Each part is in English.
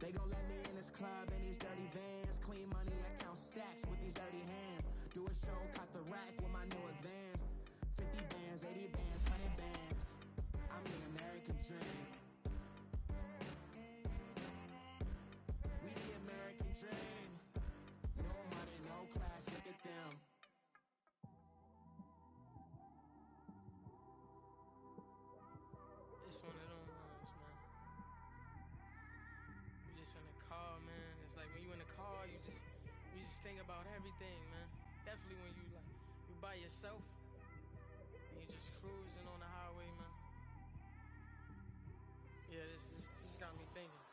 They gon' let me in this club in these dirty vans. Clean money, I count stacks with these dirty hands. Do a show, caught the rack with my new advance. 50 bands, 80 bands, 100 bands. I'm the American dream. We the American dream. No money, no class, look at them. It's one of them ones, man. You just in the car, man. It's like when you in the car, you just think about everything, man. Definitely when you by yourself and you just cruising on the highway, man. Yeah, this got me thinking.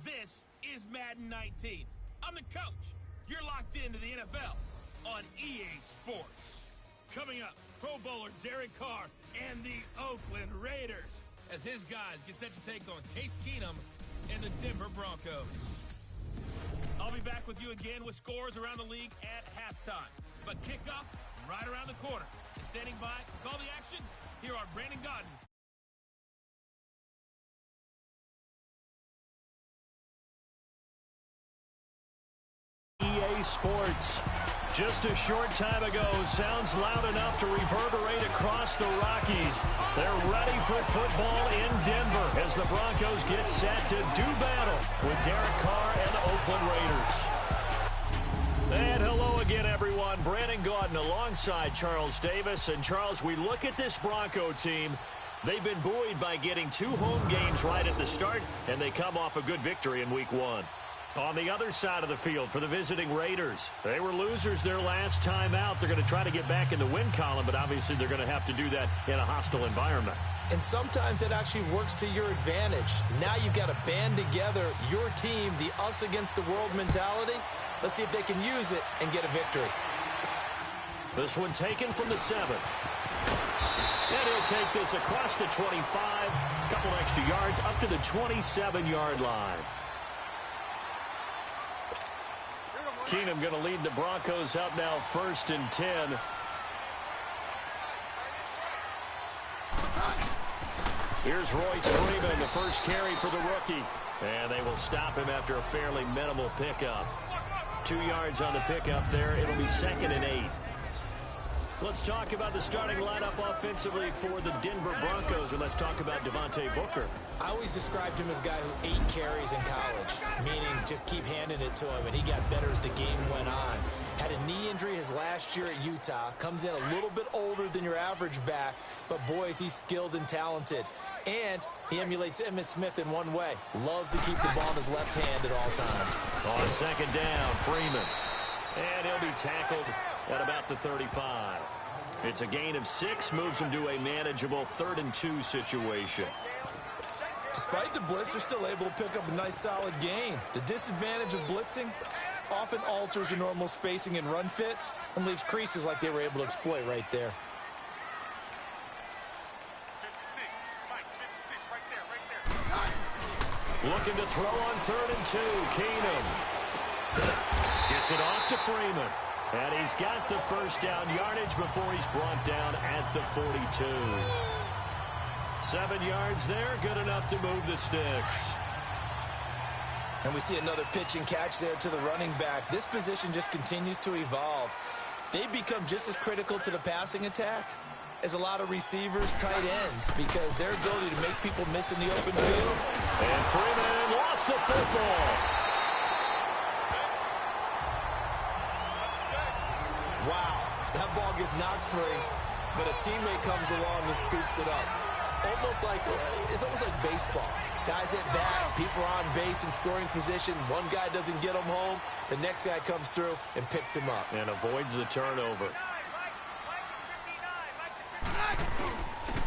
This is Madden 19. I'm the coach. You're locked into the NFL on EA Sports. Coming up, Pro Bowler Derek Carr and the Oakland Raiders as his guys get set to take on Case Keenum and the Denver Broncos. I'll be back with you again with scores around the league at halftime. But kickoff right around the corner. And standing by to call the action, here are Brandon Godden. EA Sports. Just a short time ago, sounds loud enough to reverberate across the Rockies. They're ready for football in Denver as the Broncos get set to do battle with Derek Carr and the Oakland Raiders. And hello again, everyone. Brandon Gaudin alongside Charles Davis. And Charles, we look at this Bronco team. They've been buoyed by getting 2 home games right at the start, and they come off a good victory in Week 1. On the other side of the field for the visiting Raiders, they were losers their last time out. They're going to try to get back in the win column, but obviously they're going to have to do that in a hostile environment. And sometimes it actually works to your advantage. Now you've got to band together your team, the us against the world mentality. Let's see if they can use it and get a victory. This one taken from the 7. And he'll take this across the 25, a couple extra yards up to the 27-yard line. Keenum going to lead the Broncos up now 1st and 10. Here's Royce Freeman, the first carry for the rookie. And they will stop him after a fairly minimal pickup. 2 yards on the pickup there. It'll be 2nd and 8. Let's talk about the starting lineup offensively for the Denver Broncos, and let's talk about Devontae Booker. I always described him as a guy who 8 carries in college, meaning just keep handing it to him, and he got better as the game went on. Had a knee injury his last year at Utah, comes in a little bit older than your average back, but boy, is he skilled and talented. And he emulates Emmitt Smith in one way. Loves to keep the ball in his left hand at all times. On 2nd down, Freeman. And he'll be tackled at about the 35. It's a gain of 6, moves him to a manageable 3rd and 2 situation. Despite the blitz, they're still able to pick up a nice solid gain. The disadvantage of blitzing often alters the normal spacing and run fits and leaves creases like they were able to exploit right there. Looking to throw on 3rd and 2. Keenum gets it off to Freeman. And he's got the first down yardage before he's brought down at the 42. 7 yards there, good enough to move the sticks. And we see another pitch and catch there to the running back. This position just continues to evolve. They've become just as critical to the passing attack as a lot of receivers, tight ends, because their ability to make people miss in the open field. And Freeman lost the football. Wow, that ball gets knocked free, but a teammate comes along and scoops it up. It's almost like baseball. Guys at bat, people are on base in scoring position. One guy doesn't get him home. The next guy comes through and picks him up. And avoids the turnover.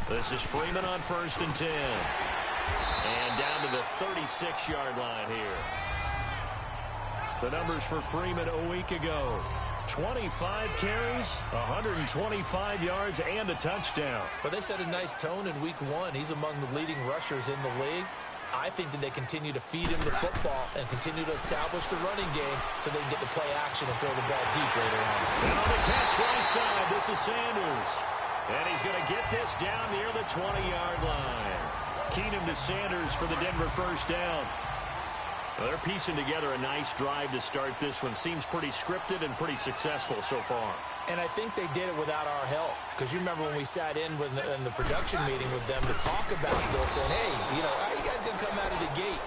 This is Freeman on 1st and 10. And down to the 36-yard line here. The numbers for Freeman a week ago. 25 carries, 125 yards, and a touchdown. But they set a nice tone in Week 1. He's among the leading rushers in the league. I think that they continue to feed him the football and continue to establish the running game so they can get the play action and throw the ball deep later on. And on the catch right side, this is Sanders. And he's going to get this down near the 20-yard line. Keenum to Sanders for the Denver first down. Well, they're piecing together a nice drive to start this one. Seems pretty scripted and pretty successful so far. And I think they did it without our help. Because you remember when we sat in the production meeting with them to talk about this, and hey, how you guys going to come out of the gate?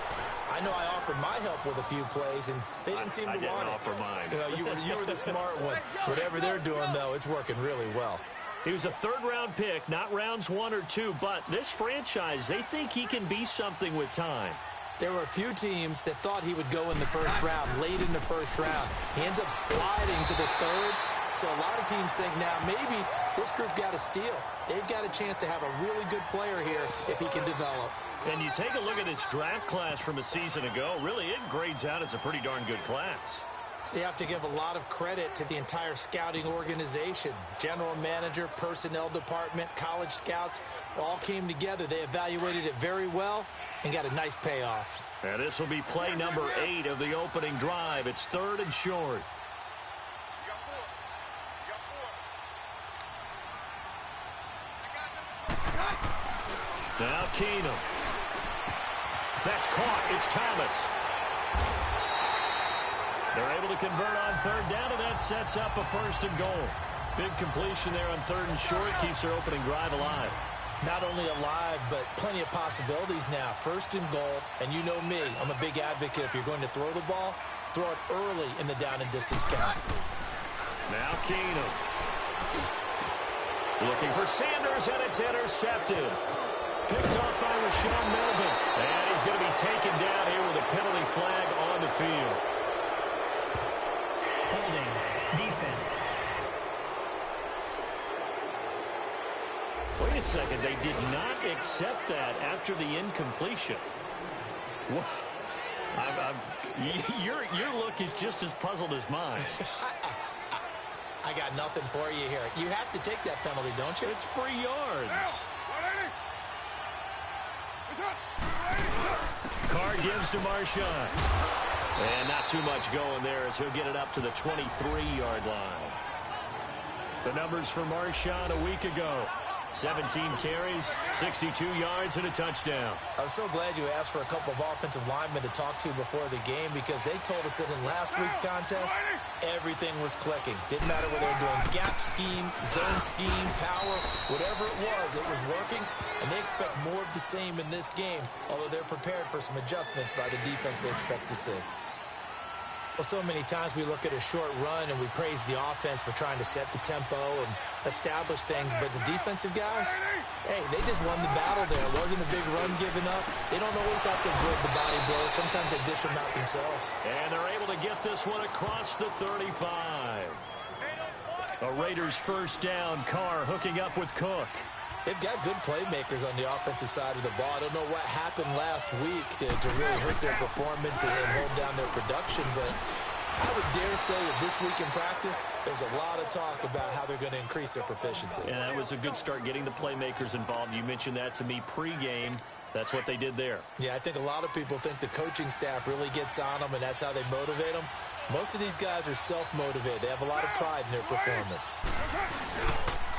I know I offered my help with a few plays, and they didn't seem to want it. I didn't offer mine. You were the smart one. Whatever they're doing, though, it's working really well. He was a third-round pick, not rounds 1 or 2, but this franchise, they think he can be something with time. There were a few teams that thought he would go in the first round, late in the first round. He ends up sliding to the third. So a lot of teams think now maybe this group got a steal. They've got a chance to have a really good player here if he can develop. And you take a look at this draft class from a season ago, really it grades out as a pretty darn good class. So you have to give a lot of credit to the entire scouting organization. General manager, personnel department, college scouts, all came together. They evaluated it very well and got a nice payoff. And this will be play number 8 of the opening drive. It's 3rd and short. Now Keenum. That's caught. It's Thomas. They're able to convert on 3rd down, and that sets up a 1st and goal. Big completion there on 3rd and short. Keeps their opening drive alive. Not only alive, but plenty of possibilities now. 1st and goal, and you know me. I'm a big advocate. If you're going to throw the ball, throw it early in the down and distance count. Now Keenum. Looking for Sanders, and it's intercepted. Picked off by Rashawn Melvin. And he's going to be taken down here with a penalty flag on the field. Holding. Defense. Wait a second. They did not accept that after the incompletion. What? Your look is just as puzzled as mine. I got nothing for you here. You have to take that penalty, don't you? It's free yards. Carr gives to Marshawn. And not too much going there as he'll get it up to the 23-yard line. The numbers for Marshawn a week ago. 17 carries, 62 yards, and a touchdown. I was so glad you asked for a couple of offensive linemen to talk to before the game because they told us that in last week's contest, everything was clicking. Didn't matter whether they were doing gap scheme, zone scheme, power, whatever it was working, and they expect more of the same in this game, although they're prepared for some adjustments by the defense they expect to see. Well, so many times we look at a short run and we praise the offense for trying to set the tempo and establish things, but the defensive guys, hey, they just won the battle there. It wasn't a big run given up. They don't always have to absorb the body blows. Sometimes they dish them out themselves. And they're able to get this one across the 35. A Raiders first down. Carr hooking up with Cook. They've got good playmakers on the offensive side of the ball. I don't know what happened last week to really hurt their performance and hold down their production, but I would dare say that this week in practice, there's a lot of talk about how they're going to increase their proficiency. And that was a good start getting the playmakers involved. You mentioned that to me pregame. That's what they did there. Yeah, I think a lot of people think the coaching staff really gets on them, and that's how they motivate them. Most of these guys are self-motivated. They have a lot of pride in their performance.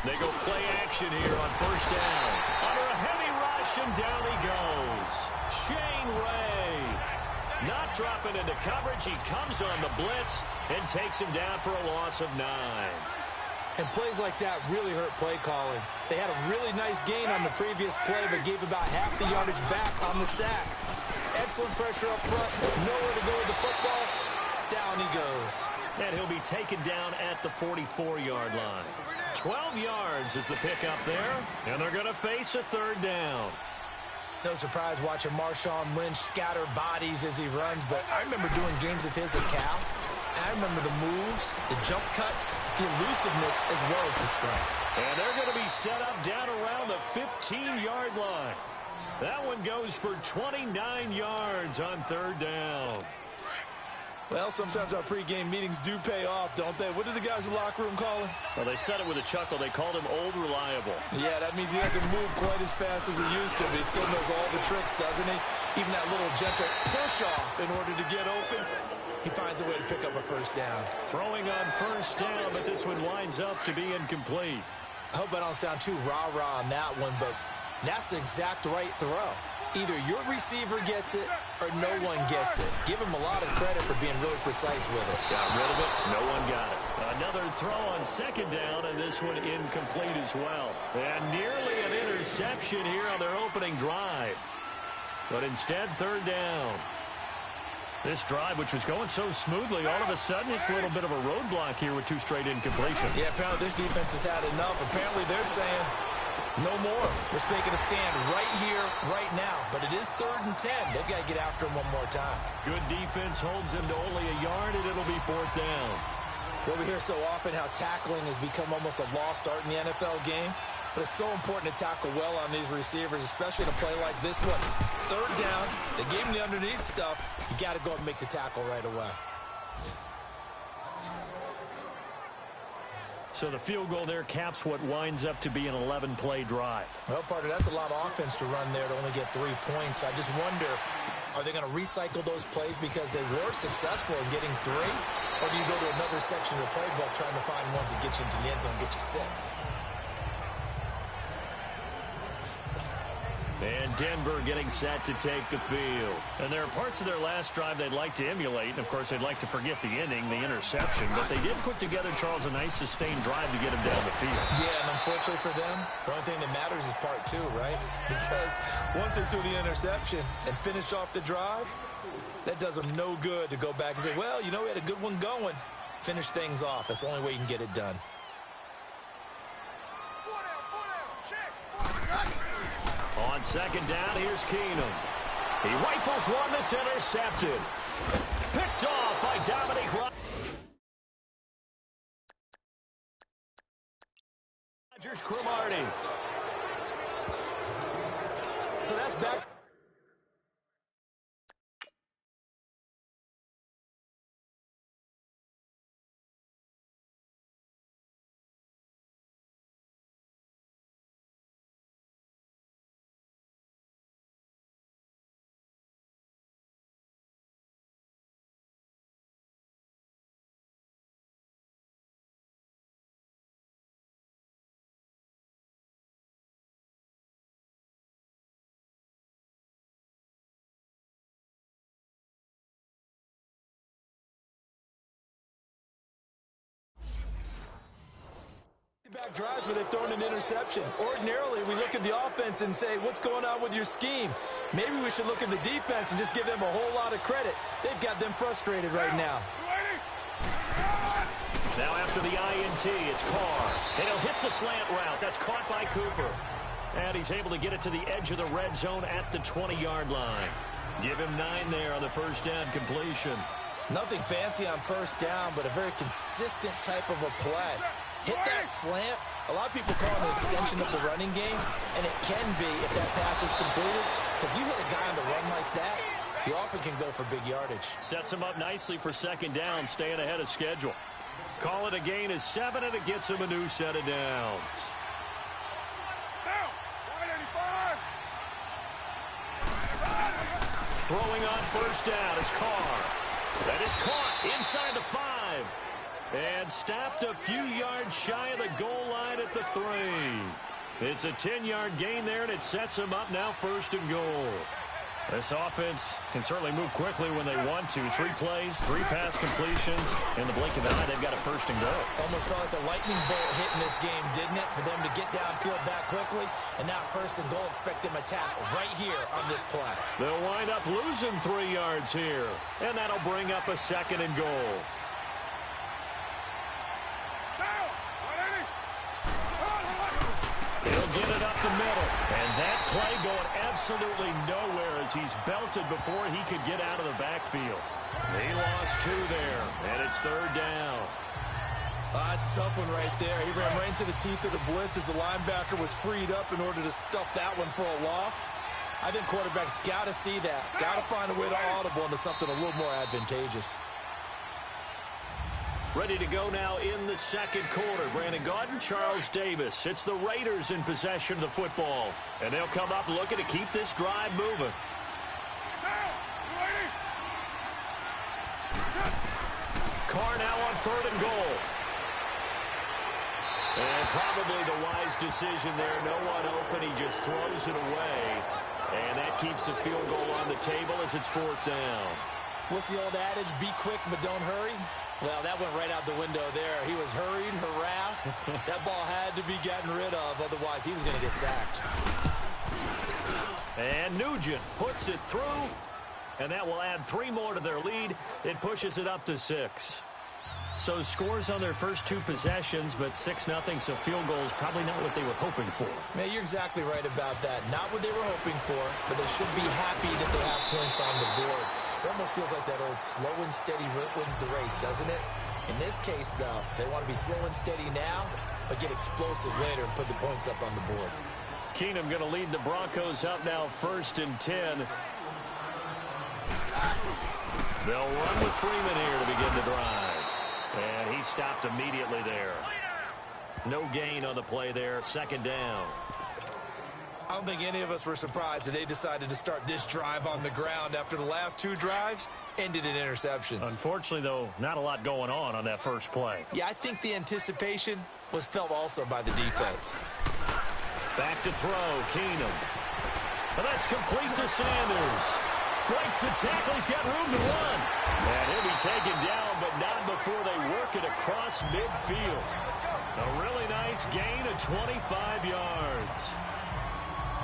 They go play action here on first down. Under a heavy rush, and down he goes. Shane Ray. Not dropping into coverage. He comes on the blitz and takes him down for a loss of 9. And plays like that really hurt play calling. They had a really nice gain on the previous play, but gave about half the yardage back on the sack. Excellent pressure up front. Nowhere to go with the football. Down he goes. And he'll be taken down at the 44-yard line. 12 yards is the pickup there, and they're going to face a 3rd down. No surprise watching Marshawn Lynch scatter bodies as he runs, but I remember doing games of his at Cal. I remember the moves, the jump cuts, the elusiveness, as well as the strength. And they're going to be set up down around the 15-yard line. That one goes for 29 yards on 3rd down. Well, sometimes our pregame meetings do pay off, don't they? What do the guys in the locker room call him? Well, they said it with a chuckle. They called him Old Reliable. Yeah, that means he doesn't move quite as fast as he used to, but he still knows all the tricks, doesn't he? Even that little gentle push-off in order to get open, he finds a way to pick up a first down. Throwing on first down, but this one winds up to be incomplete. I hope I don't sound too rah-rah on that one, but That's the exact right throw. Either your receiver gets it or no one gets it. Give him a lot of credit for being really precise with it. Got rid of it. No one got it. Another throw on second down, and this one incomplete as well. And nearly an interception here on their opening drive. But instead, third down. This drive, which was going so smoothly, all of a sudden it's a little bit of a roadblock here with 2 straight incompletions. Yeah, apparently this defense has had enough. Apparently they're saying no more. We're making a stand right here, right now. But it is 3rd and 10. They've got to get after him one more time. Good defense holds him to only a yard, and it'll be 4th down. Well, we hear so often how tackling has become almost a lost art in the NFL game. But it's so important to tackle well on these receivers, especially in a play like this one. 3rd down, they gave him the underneath stuff. You got to go and make the tackle right away. So the field goal there caps what winds up to be an 11-play drive. Well, partner, that's a lot of offense to run there to only get 3 points. I just wonder, are they going to recycle those plays because they were successful in getting 3? Or do you go to another section of the playbook trying to find ones that get you into the end zone and get you 6? And Denver getting set to take the field. And there are parts of their last drive they'd like to emulate. And, of course, they'd like to forget the inning, the interception. But they did put together, Charles, a nice sustained drive to get him down the field. Yeah, and unfortunately for them, the only thing that matters is part 2, right? Because once they do the interception and finish off the drive, that does them no good to go back and say, well, you know, we had a good one going. Finish things off. That's the only way you can get it done. On second down, here's Keenum. He rifles one that's intercepted. Picked off by Dominique Rodgers-Cromartie. So that's back. Back drives where they've thrown an interception. Ordinarily, we look at the offense and say, what's going on with your scheme? Maybe we should look at the defense and just give them a whole lot of credit. They've got them frustrated right now. Now after the INT, it's Carr. And he'll hit the slant route. That's caught by Cooper. And he's able to get it to the edge of the red zone at the 20-yard line. Give him 9 there on the first down completion. Nothing fancy on first down, but a very consistent type of a play. Hit that slant. A lot of people call it an extension of the running game, and it can be if that pass is completed, because you hit a guy on the run like that, he often can go for big yardage. Sets him up nicely for second down, staying ahead of schedule. Call it a gain of 7, and it gets him a new set of downs. Throwing on first down is Carr. That is caught inside the 5. And stopped a few yards shy of the goal line at the 3. It's a 10-yard gain there, and it sets him up now first and goal. This offense can certainly move quickly when they want to. 3 plays, 3 pass completions. In the blink of an eye, they've got a first and goal. Almost felt like a lightning bolt hit in this game, didn't it? For them to get downfield that quickly. And now first and goal, expect them to tackle right here on this play. They'll wind up losing 3 yards here. And that'll bring up a second and goal. He'll get it up the middle. And that play going absolutely nowhere as he's belted before he could get out of the backfield. He lost 2 there, and it's third down. That's a tough one right there. He ran right into the teeth of the blitz as the linebacker was freed up in order to stuff that one for a loss. I think quarterbacks got to see that. Got to find a way to audible into something a little more advantageous. Ready to go now in the second quarter. Brandon Gaudin, Charles Davis. It's the Raiders in possession of the football. And they'll come up looking to keep this drive moving. Carr now on third and goal. And probably the wise decision there. No one open. He just throws it away. And that keeps the field goal on the table as it's 4th down. What's the old adage? Be quick, but don't hurry. Well, that went right out the window there. He was hurried, harassed. That ball had to be gotten rid of. Otherwise, he was going to get sacked. And Nugent puts it through. And that will add 3 more to their lead. It pushes it up to 6. So scores on their first 2 possessions, but 6-0, so field goal is probably not what they were hoping for. Man, you're exactly right about that. Not what they were hoping for, but they should be happy that they have points on the board. It almost feels like that old slow and steady wins the race, doesn't it? In this case, though, they want to be slow and steady now, but get explosive later and put the points up on the board. Keenum going to lead the Broncos up now 1st and 10. They'll run with Freeman here to begin the drive. And he stopped immediately there. No gain on the play there. 2nd down. I don't think any of us were surprised that they decided to start this drive on the ground after the last 2 drives ended in interceptions. Unfortunately, though, not a lot going on that first play. Yeah, I think the anticipation was felt also by the defense. Back to throw, Keenum. And that's complete to Sanders. Breaks the tackle. He's got room to run. And he'll be taken down, but not before they work it across midfield. A really nice gain of 25 yards.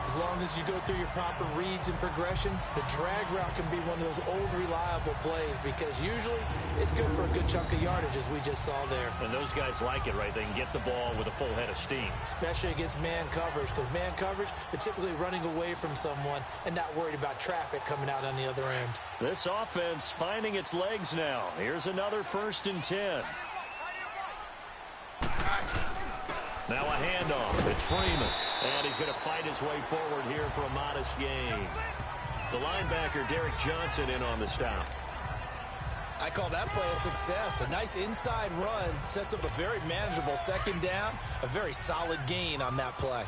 As long as you go through your proper reads and progressions, the drag route can be one of those old reliable plays because usually it's good for a good chunk of yardage, as we just saw there. And those guys like it, right? They can get the ball with a full head of steam. Especially against man coverage, because man coverage, they're typically running away from someone and not worried about traffic coming out on the other end. This offense finding its legs now. Here's another 1st and 10. Now a handoff. It's Freeman. And he's going to fight his way forward here for a modest gain. The linebacker, Derek Johnson, in on the stop. I call that play a success. A nice inside run sets up a very manageable 2nd down. A very solid gain on that play.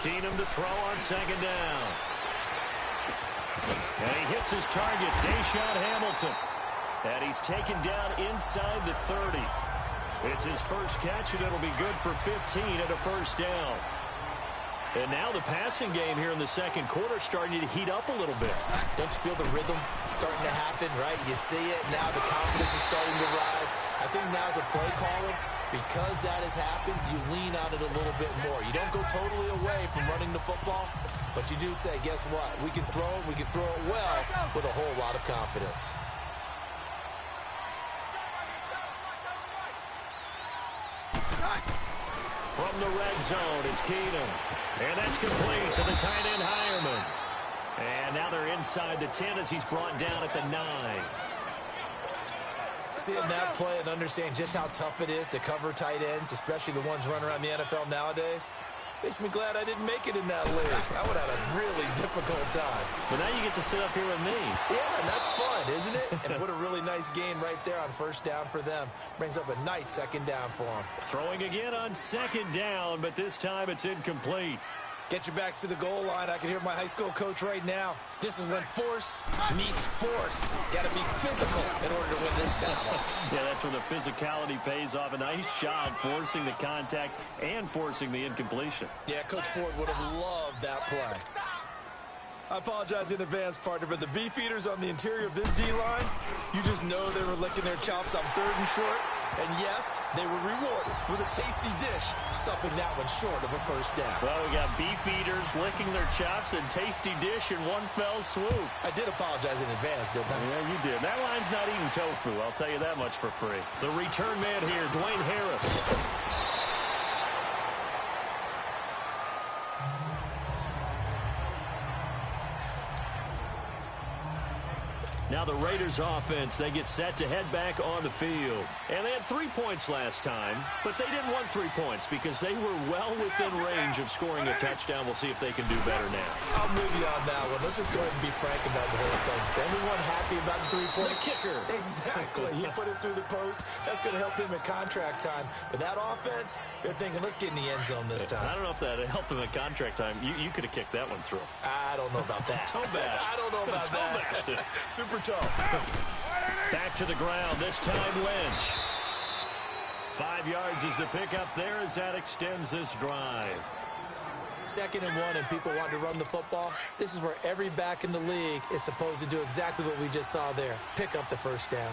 Keenum to throw on 2nd down. And he hits his target, Deshaun Hamilton. And he's taken down inside the 30. It's his first catch, and it'll be good for 15 at a 1st down. And now the passing game here in the 2nd quarter starting to heat up a little bit. Don't you feel the rhythm starting to happen, right? You see it, now the confidence is starting to rise. I think now as a play caller, because that has happened, you lean on it a little bit more. You don't go totally away from running the football, but you do say, guess what? We can throw it, we can throw it well with a whole lot of confidence. From the red zone, it's Keenum. And that's complete to the tight end, Hireman. And now they're inside the 10 as he's brought down at the 9. Seeing that play and understanding just how tough it is to cover tight ends, especially the ones running around the NFL nowadays, makes me glad I didn't make it in that league. I would have had a really difficult time. But now you get to sit up here with me. Yeah, and that's fun, isn't it? And what a really nice gain right there on 1st down for them. Brings up a nice 2nd down for them. Throwing again on 2nd down, but this time it's incomplete. Get your backs to the goal line. I can hear my high school coach right now. This is when force meets force. Got to be physical in order to win this battle. Yeah, that's when the physicality pays off. A nice job forcing the contact and forcing the incompletion. Yeah, Coach Ford would have loved that play. I apologize in advance, partner, but the beefeaters on the interior of this D-line, you just know they were licking their chops on 3rd and short. And yes, they were rewarded with a tasty dish, stuffing that one short of a 1st down. Well, we got beefeaters licking their chops and tasty dish in one fell swoop. I did apologize in advance, didn't I? Yeah, you did. That line's not eating tofu, I'll tell you that much for free. The return man here, Dwayne Harris. Now the Raiders offense, they get set to head back on the field. And they had 3 points last time, but they didn't want 3 points because they were well within range of scoring a touchdown. We'll see if they can do better now. I'm with you on that one. Let's just go ahead and be frank about the whole thing. The only one happy about the 3-point kicker. Exactly. He put it through the post. That's going to help him at contract time. But that offense, they're thinking, let's get in the end zone this time. I don't know if that helped him at contract time. You could have kicked that one through. I don't know about that. Toe bash. I don't know about that. Toe bashed it. Super toe. Back to the ground, this time Lynch. 5 yards is the pickup there as that extends this drive. 2nd and 1 and people want to run the football. This is where every back in the league is supposed to do exactly what we just saw there. Pick up the first down.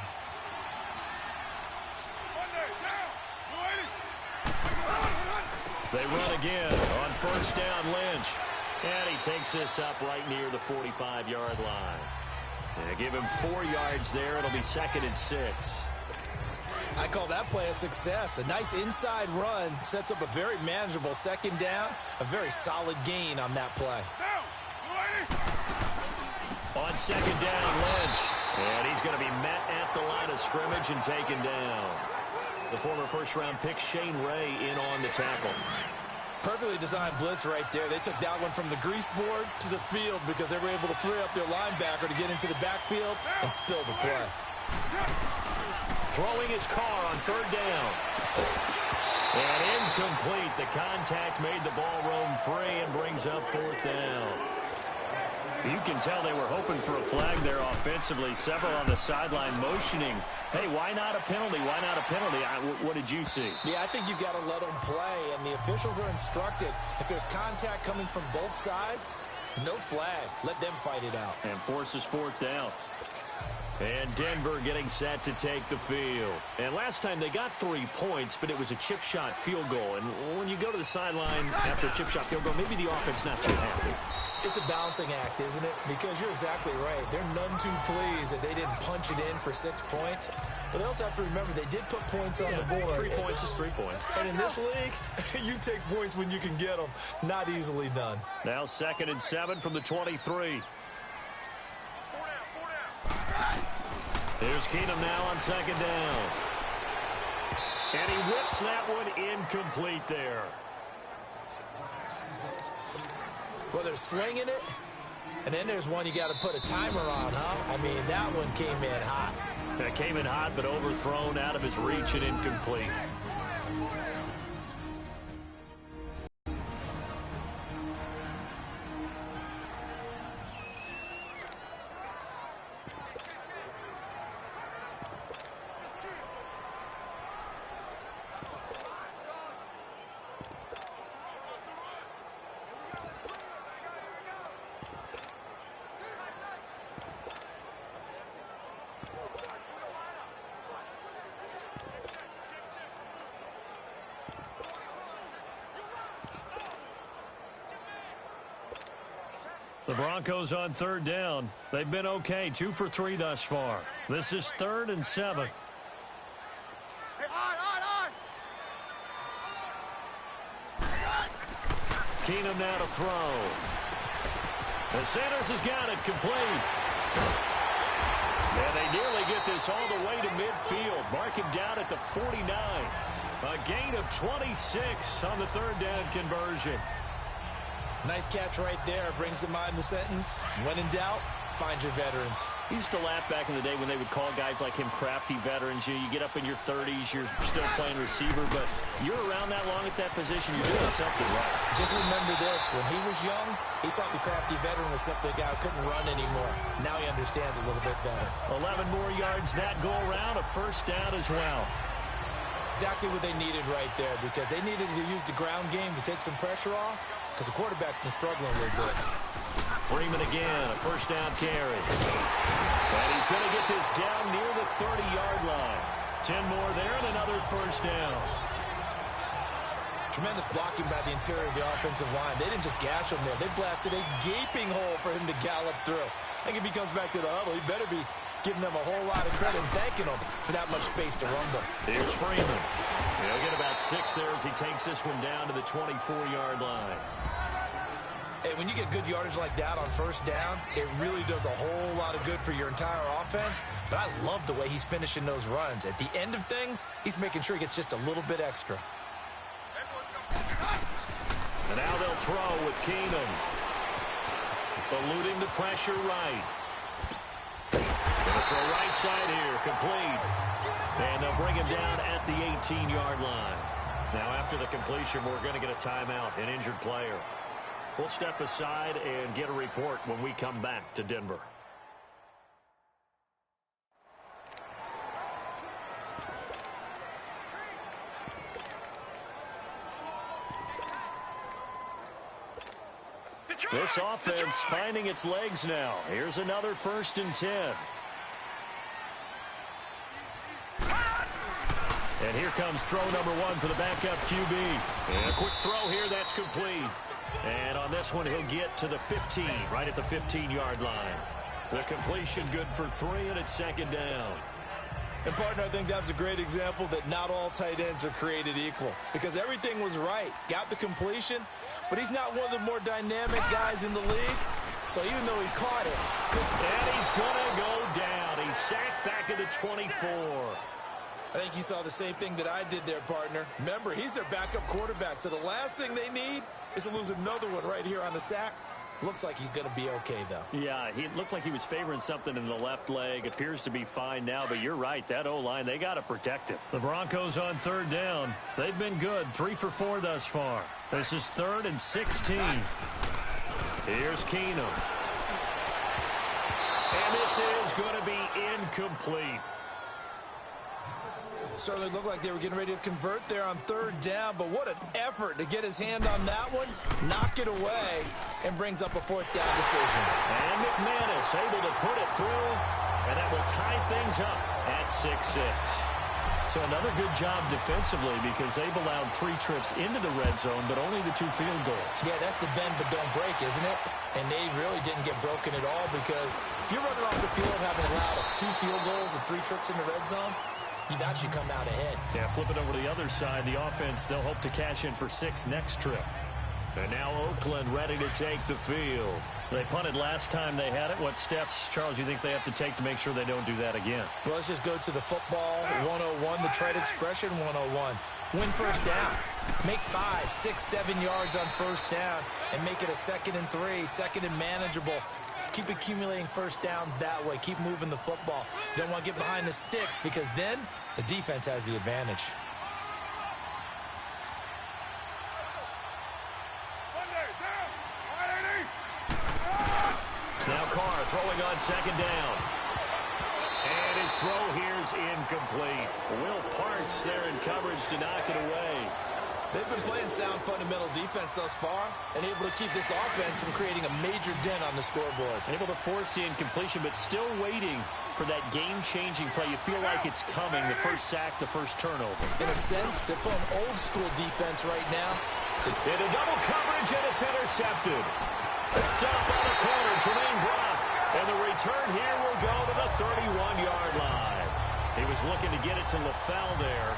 They run again on first down, Lynch. And he takes this up right near the 45-yard line. And give him 4 yards there. It'll be 2nd and 6. I call that play a success. A nice inside run sets up a very manageable 2nd down. A very solid gain on that play. On 2nd down, Lynch. And he's going to be met at the line of scrimmage and taken down. The former first-round pick, Shane Ray, in on the tackle. Perfectly designed blitz right there. They took that one from the grease board to the field because they were able to free up their linebacker to get into the backfield and spill the play. Throwing his car on 3rd down. And incomplete. The contact made the ball roam free and brings up 4th down. You can tell they were hoping for a flag there offensively. Several on the sideline motioning. Hey, why not a penalty? Why not a penalty? What did you see? Yeah, I think you've got to let them play, and the officials are instructed. If there's contact coming from both sides, no flag. Let them fight it out. And forces 4th down. And Denver getting set to take the field. And last time they got 3 points, but it was a chip shot field goal. And when you go to the sideline after a chip shot field goal, maybe the offense not too happy. It's a balancing act, isn't it? Because you're exactly right. They're none too pleased that they didn't punch it in for 6 points. But they also have to remember they did put points on the board. 3 points is 3 points. And in this league, you take points when you can get them. Not easily done. Now 2nd and 7 from the 23. Here's Keenum now on 2nd down. And he whips that one incomplete there. Well, they're slinging it, and then there's one you got to put a timer on, huh? I mean, that one came in hot. That came in hot, but overthrown out of his reach and incomplete. The Broncos on 3rd down. They've been okay, 2 for 3 thus far. This is 3rd and 7. Keenum now to throw. And Sanders has got it complete. And they nearly get this all the way to midfield. Mark him down at the 49. A gain of 26 on the 3rd down conversion. Nice catch right there. Brings to mind the sentence, when in doubt, find your veterans. I used to laugh back in the day when they would call guys like him crafty veterans. You get up in your 30s, you're still playing receiver, but you're around that long at that position, you're doing something right. Just remember this, when he was young, he thought the crafty veteran was simply a guy who couldn't run anymore. Now he understands a little bit better. 11 more yards that go around, a 1st down as well. Exactly what they needed right there, because they needed to use the ground game to take some pressure off, because the quarterback's been struggling a little bit. Freeman again, a 1st down carry. And he's going to get this down near the 30-yard line. 10 more there and another 1st down. Tremendous blocking by the interior of the offensive line. They didn't just gash him there. They blasted a gaping hole for him to gallop through. I think if he comes back to the huddle, he better be giving them a whole lot of credit and thanking them for that much space to rumble. Here's Freeman. He'll get about 6 there as he takes this one down to the 24-yard line. Hey, when you get good yardage like that on 1st down, it really does a whole lot of good for your entire offense. But I love the way he's finishing those runs. At the end of things, he's making sure he gets just a little bit extra. And now they'll throw with Keenum. Eluding the pressure right. Going to throw right side here, complete. And they'll bring him down at the 18-yard line. Now after the completion, we're going to get a timeout, an injured player. We'll step aside and get a report when we come back to Denver. This offense finding its legs now. Here's another 1st and 10. And here comes throw number 1 for the backup QB. And a quick throw here, that's complete. And on this one, he'll get to the 15, right at the 15-yard line. The completion good for 3, and it's 2nd down. And, partner, I think that's a great example that not all tight ends are created equal. Because everything was right. Got the completion, but he's not one of the more dynamic guys in the league. So even though he caught it. And he's going to go down. He's sacked back at the 24. I think you saw the same thing that I did there, partner. Remember, he's their backup quarterback, so the last thing they need is to lose another one right here on the sack. Looks like he's going to be okay, though. Yeah, he looked like he was favoring something in the left leg. Appears to be fine now, but you're right. That O-line, they got to protect him. The Broncos on 3rd down. They've been good. 3 for 4 thus far. This is 3rd and 16. Here's Keenum. And this is going to be incomplete. Certainly looked like they were getting ready to convert there on 3rd down, but what an effort to get his hand on that one, knock it away, and brings up a 4th down decision. And McManus able to put it through, and that will tie things up at 6-6. So another good job defensively because they've allowed 3 trips into the red zone, but only the 2 field goals. Yeah, that's the bend but don't break, isn't it? And they really didn't get broken at all because if you're running off the field having allowed 2 field goals and 3 trips in the red zone, you've actually come out ahead. Yeah, flip it over to the other side. The offense, they'll hope to cash in for 6 next trip. And now Oakland ready to take the field. They punted last time they had it. What steps, Charles, you think they have to take to make sure they don't do that again? Well, let's just go to the football 101, the trade expression 101. Win 1st down. Make 5, 6, 7 yards on 1st down and make it a 2nd and 3, 2nd and manageable. Keep accumulating 1st downs that way. Keep moving the football. You don't want to get behind the sticks because then the defense has the advantage. Now Carr throwing on 2nd down. And his throw here's incomplete. Will Parks there in coverage to knock it away. They've been playing sound fundamental defense thus far and able to keep this offense from creating a major dent on the scoreboard. Able to force the incompletion, but still waiting for that game-changing play. You feel like it's coming, the first sack, the first turnover. In a sense, they're playing old-school defense right now. Into double coverage, and it's intercepted. Picked up by the corner, Tremaine Brock. And the return here will go to the 31-yard line. He was looking to get it to LaFell there.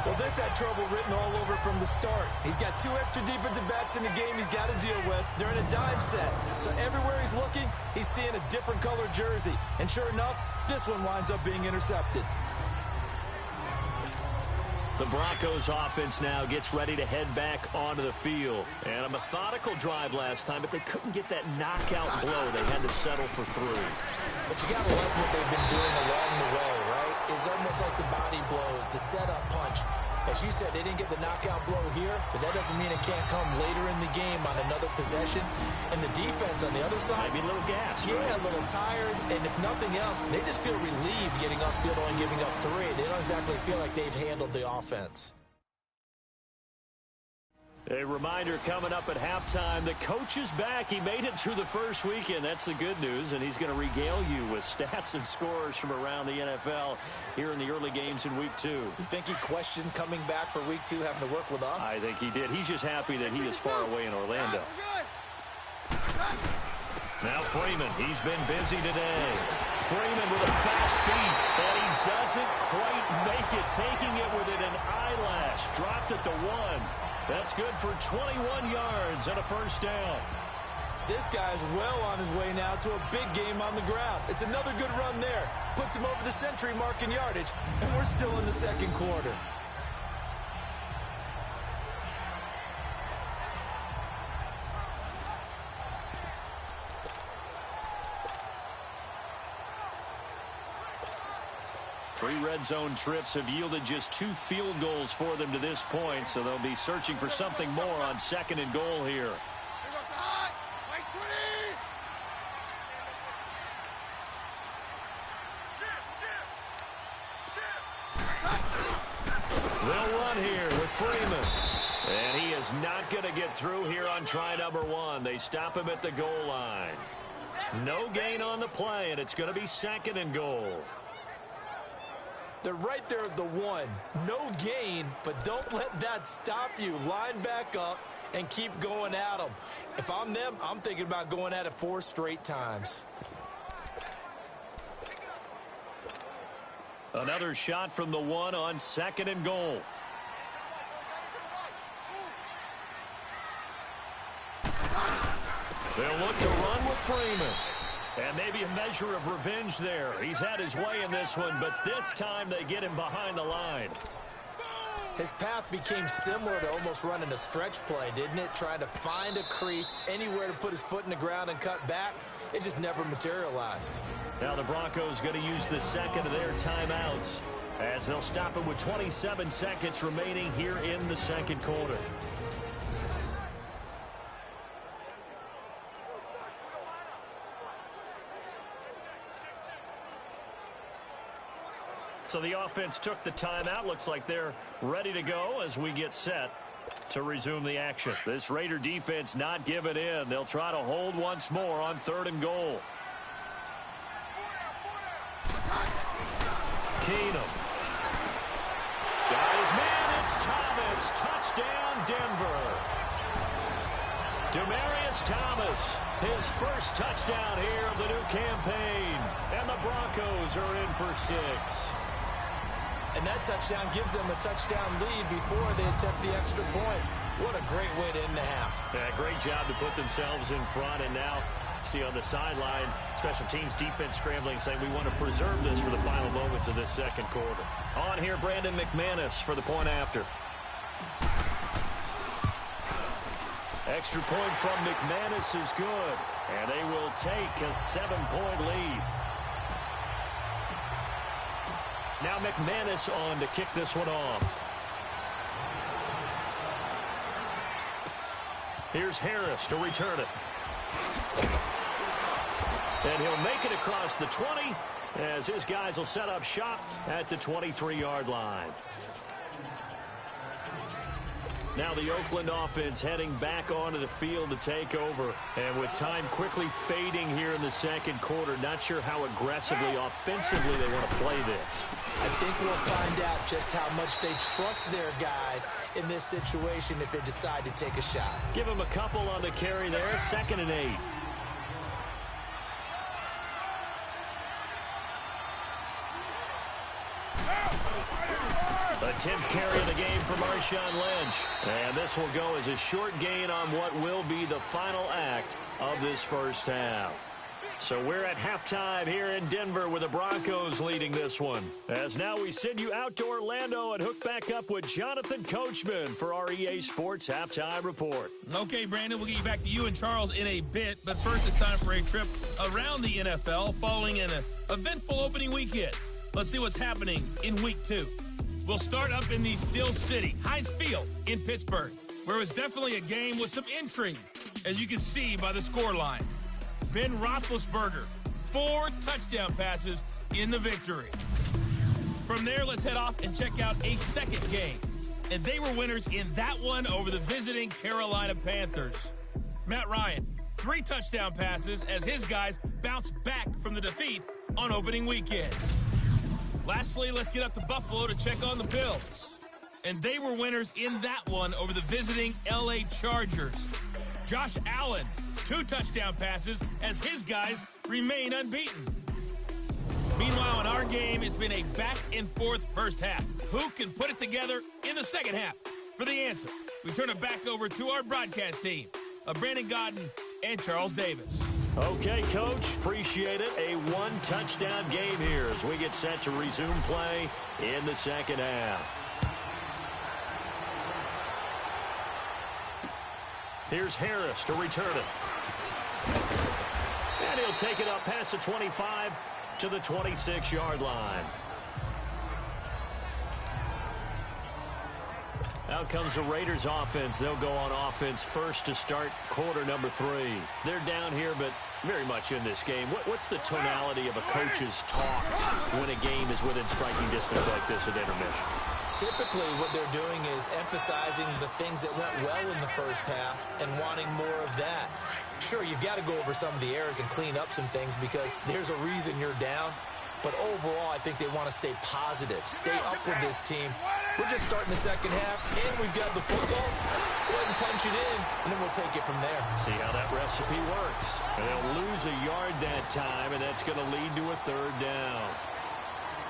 Well, this had trouble written all over from the start. He's got 2 extra defensive backs in the game he's got to deal with. They're in a dime set. So everywhere he's looking, he's seeing a different color jersey. And sure enough, this one winds up being intercepted. The Broncos offense now gets ready to head back onto the field. And a methodical drive last time, but they couldn't get that knockout blow. They had to settle for 3. But you got to like what they've been doing along the way, right? It's almost like the body blows, the setup punch. As you said, they didn't get the knockout blow here, but that doesn't mean it can't come later in the game on another possession. And the defense on the other side, maybe a little gassed. Yeah, right? A little tired. And if nothing else, they just feel relieved getting upfield and giving up 3. They don't exactly feel like they've handled the offense. A reminder coming up at halftime, the coach is back. He made it through the first weekend. That's the good news, and he's going to regale you with stats and scores from around the NFL here in the early games in Week 2. You think he questioned coming back for Week 2, having to work with us? I think he did. He's just happy that he is far away in Orlando. Now Freeman, he's been busy today. Freeman with a fast feet, and he doesn't quite make it, taking it within an eyelash. Dropped at the 1. That's good for 21 yards and a first down. This guy's well on his way now to a big game on the ground. It's another good run there. Puts him over the century mark in yardage, and we're still in the second quarter. Three red zone trips have yielded just 2 field goals for them to this point, so they'll be searching for something more on 2nd and goal here. They'll run here with Freeman. And he is not going to get through here on try number 1. They stop him at the goal line. No gain on the play, and it's going to be 2nd and goal. They're right there at the 1. No gain, but don't let that stop you. Line back up and keep going at them. If I'm them, I'm thinking about going at it 4 straight times. Another shot from the 1 on 2nd and goal. They'll look to run with Freeman. And maybe a measure of revenge there. He's had his way in this one, but this time they get him behind the line. His path became similar to almost running a stretch play, didn't it? Trying to find a crease, anywhere to put his foot in the ground and cut back. It just never materialized. Now the Broncos going to use the 2nd of their timeouts as they'll stop him with 27 seconds remaining here in the 2nd quarter. So the offense took the timeout. Looks like they're ready to go as we get set to resume the action. This Raider defense not giving in. They'll try to hold once more on 3rd and goal. Keenum. Got his man. It's Thomas. Touchdown, Denver. Demaryius Thomas, his first touchdown here of the new campaign. And the Broncos are in for 6. And that touchdown gives them a touchdown lead before they attempt the extra point. What a great way to end the half. Yeah, great job to put themselves in front. And now, see on the sideline, special teams defense scrambling, saying we want to preserve this for the final moments of this 2nd quarter. On here, Brandon McManus for the point after. Extra point from McManus is good. And they will take a 7-point lead. Now McManus on to kick this one off. Here's Harris to return it. And he'll make it across the 20 as his guys will set up shop at the 23-yard line. Now the Oakland offense heading back onto the field to take over. And with time quickly fading here in the 2nd quarter, not sure how aggressively, offensively they want to play this. I think we'll find out just how much they trust their guys in this situation if they decide to take a shot. Give them a couple on the carry there, 2nd and 8. The 10th carry of the game for Marshawn Lynch. And this will go as a short gain on what will be the final act of this first half. So we're at halftime here in Denver with the Broncos leading this one. As now we send you out to Orlando and hook back up with Jonathan Coachman for our EA Sports Halftime Report. Okay, Brandon, we'll get you back to you and Charles in a bit. But first, it's time for a trip around the NFL following an eventful opening weekend. Let's see what's happening in Week 2. We'll start up in the Steel City, Heinz Field in Pittsburgh, where it was definitely a game with some intrigue, as you can see by the scoreline. Ben Roethlisberger, 4 touchdown passes in the victory. From there, let's head off and check out a second game. And they were winners in that one over the visiting Carolina Panthers. Matt Ryan, 3 touchdown passes as his guys bounced back from the defeat on opening weekend. Lastly, let's get up to Buffalo to check on the Bills. And they were winners in that one over the visiting LA Chargers. Josh Allen, 2 touchdown passes as his guys remain unbeaten. Meanwhile, in our game, it's been a back-and-forth first half. Who can put it together in the second half? For the answer, we turn it back over to our broadcast team of Brandon Gaudin and Charles Davis. Okay, Coach, appreciate it. A 1-touchdown game here as we get set to resume play in the second half. Here's Harris to return it. And he'll take it up past the 25 to the 26-yard line. Out comes the Raiders offense. They'll go on offense first to start quarter number 3. They're down here, but very much in this game. What's the tonality of a coach's talk when a game is within striking distance like this at intermission? typically what they're doing is emphasizing the things that went well in the first half and wanting more of that. Sure, you've got to go over some of the errors and clean up some things because there's a reason you're down. But overall, I think they want to stay positive, stay up with this team. We're just starting the second half, and we've got the football. Let's go ahead and punch it in, and then we'll take it from there. See how that recipe works. And they'll lose a yard that time, and that's going to lead to a third down.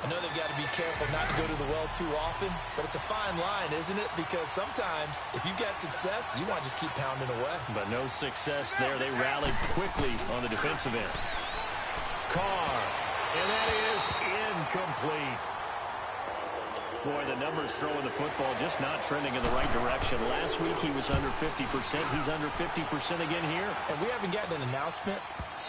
I know they've got to be careful not to go to the well too often, but it's a fine line, isn't it? Because sometimes, if you've got success, you want to just keep pounding away. But no success there. They rallied quickly on the defensive end. Carr. And that is incomplete. Boy, the numbers throwing the football just not trending in the right direction. Last week he was under 50%. He's under 50% again here. And we haven't gotten an announcement,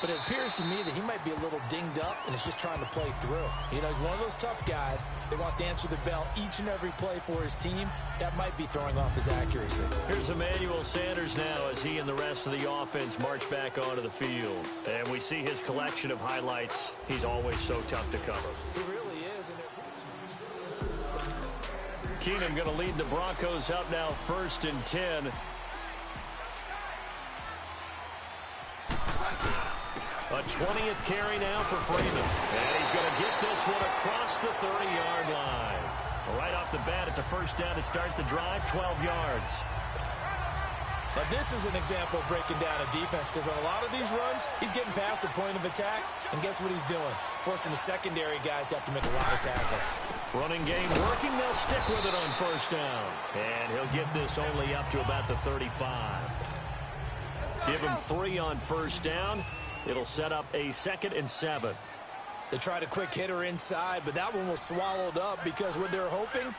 but it appears to me that he might be a little dinged up and is just trying to play through. You know, he's one of those tough guys that wants to answer the bell each and every play for his team. That might be throwing off his accuracy. Here's Emmanuel Sanders now as he and the rest of the offense march back onto the field. And we see his collection of highlights. He's always so tough to cover. He really is. Keenum going to lead the Broncos up now 1st and 10. A 20th carry now for Freeman. And he's going to get this one across the 30-yard line. Right off the bat, it's a first down to start the drive, 12 yards. Now, this is an example of breaking down a defense because on a lot of these runs, he's getting past the point of attack, and guess what he's doing? Forcing the secondary guys to have to make a lot of tackles. Running game working. They'll stick with it on first down. And he'll get this only up to about the 35. Give him 3 on first down. It'll set up a 2nd and 7. They tried a quick hitter inside, but that one was swallowed up because what they're hoping,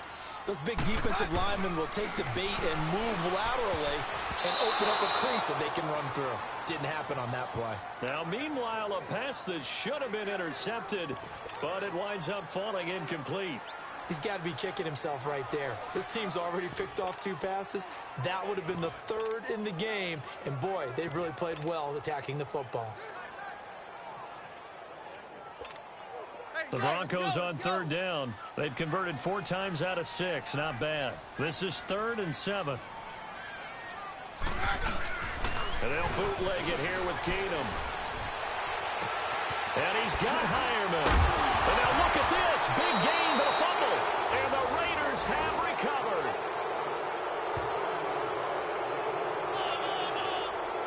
those big defensive linemen will take the bait and move laterally and open up a crease that they can run through. Didn't happen on that play. Now, meanwhile, a pass that should have been intercepted, but it winds up falling incomplete. He's got to be kicking himself right there. His team's already picked off 2 passes. That would have been the 3rd in the game. And, boy, they've really played well attacking the football. The Broncos on 3rd down. They've converted 4 times out of 6. Not bad. This is 3rd and 7. And they'll bootleg it here with Keenum. And he's got Hireman. And now look at this. Big gain, but a fumble. And the Raiders have recovered.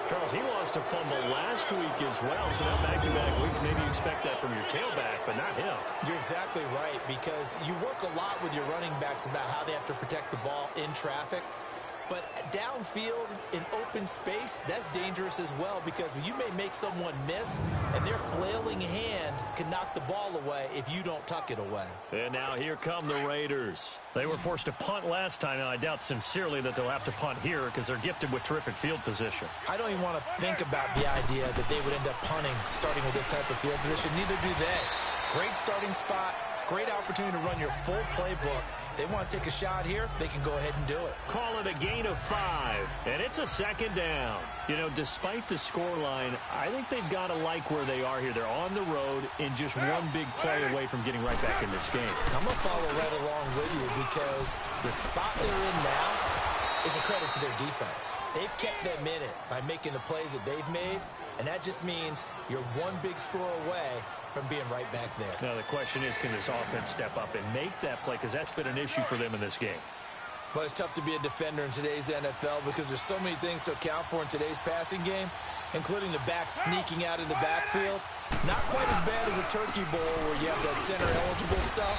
Charles, he lost a fumble last week as well, so now back-to-back weeks, maybe you expect that from your tailback, but not him. You're exactly right, because you work a lot with your running backs about how they have to protect the ball in traffic. But downfield, in open space, that's dangerous as well because you may make someone miss, and their flailing hand can knock the ball away if you don't tuck it away. And now here come the Raiders. They were forced to punt last time, and I doubt sincerely that they'll have to punt here because they're gifted with terrific field position. I don't even want to think about the idea that they would end up punting starting with this type of field position. Neither do they. Great starting spot. Great opportunity to run your full playbook. They want to take a shot here, they can go ahead and do it. Call it a gain of 5, and it's a 2nd down. You know, despite the scoreline, I think they've got to like where they are here. They're on the road and just one big play away from getting right back in this game. I'm going to follow right along with you because the spot they're in now is a credit to their defense. They've kept them in it by making the plays that they've made, and that just means you're one big score away from being right back there. Now, the question is, can this offense step up and make that play? Because that's been an issue for them in this game. Well, it's tough to be a defender in today's NFL because there's so many things to account for in today's passing game, including the back sneaking out of the backfield. Not quite as bad as a turkey bowl where you have that center-eligible stuff,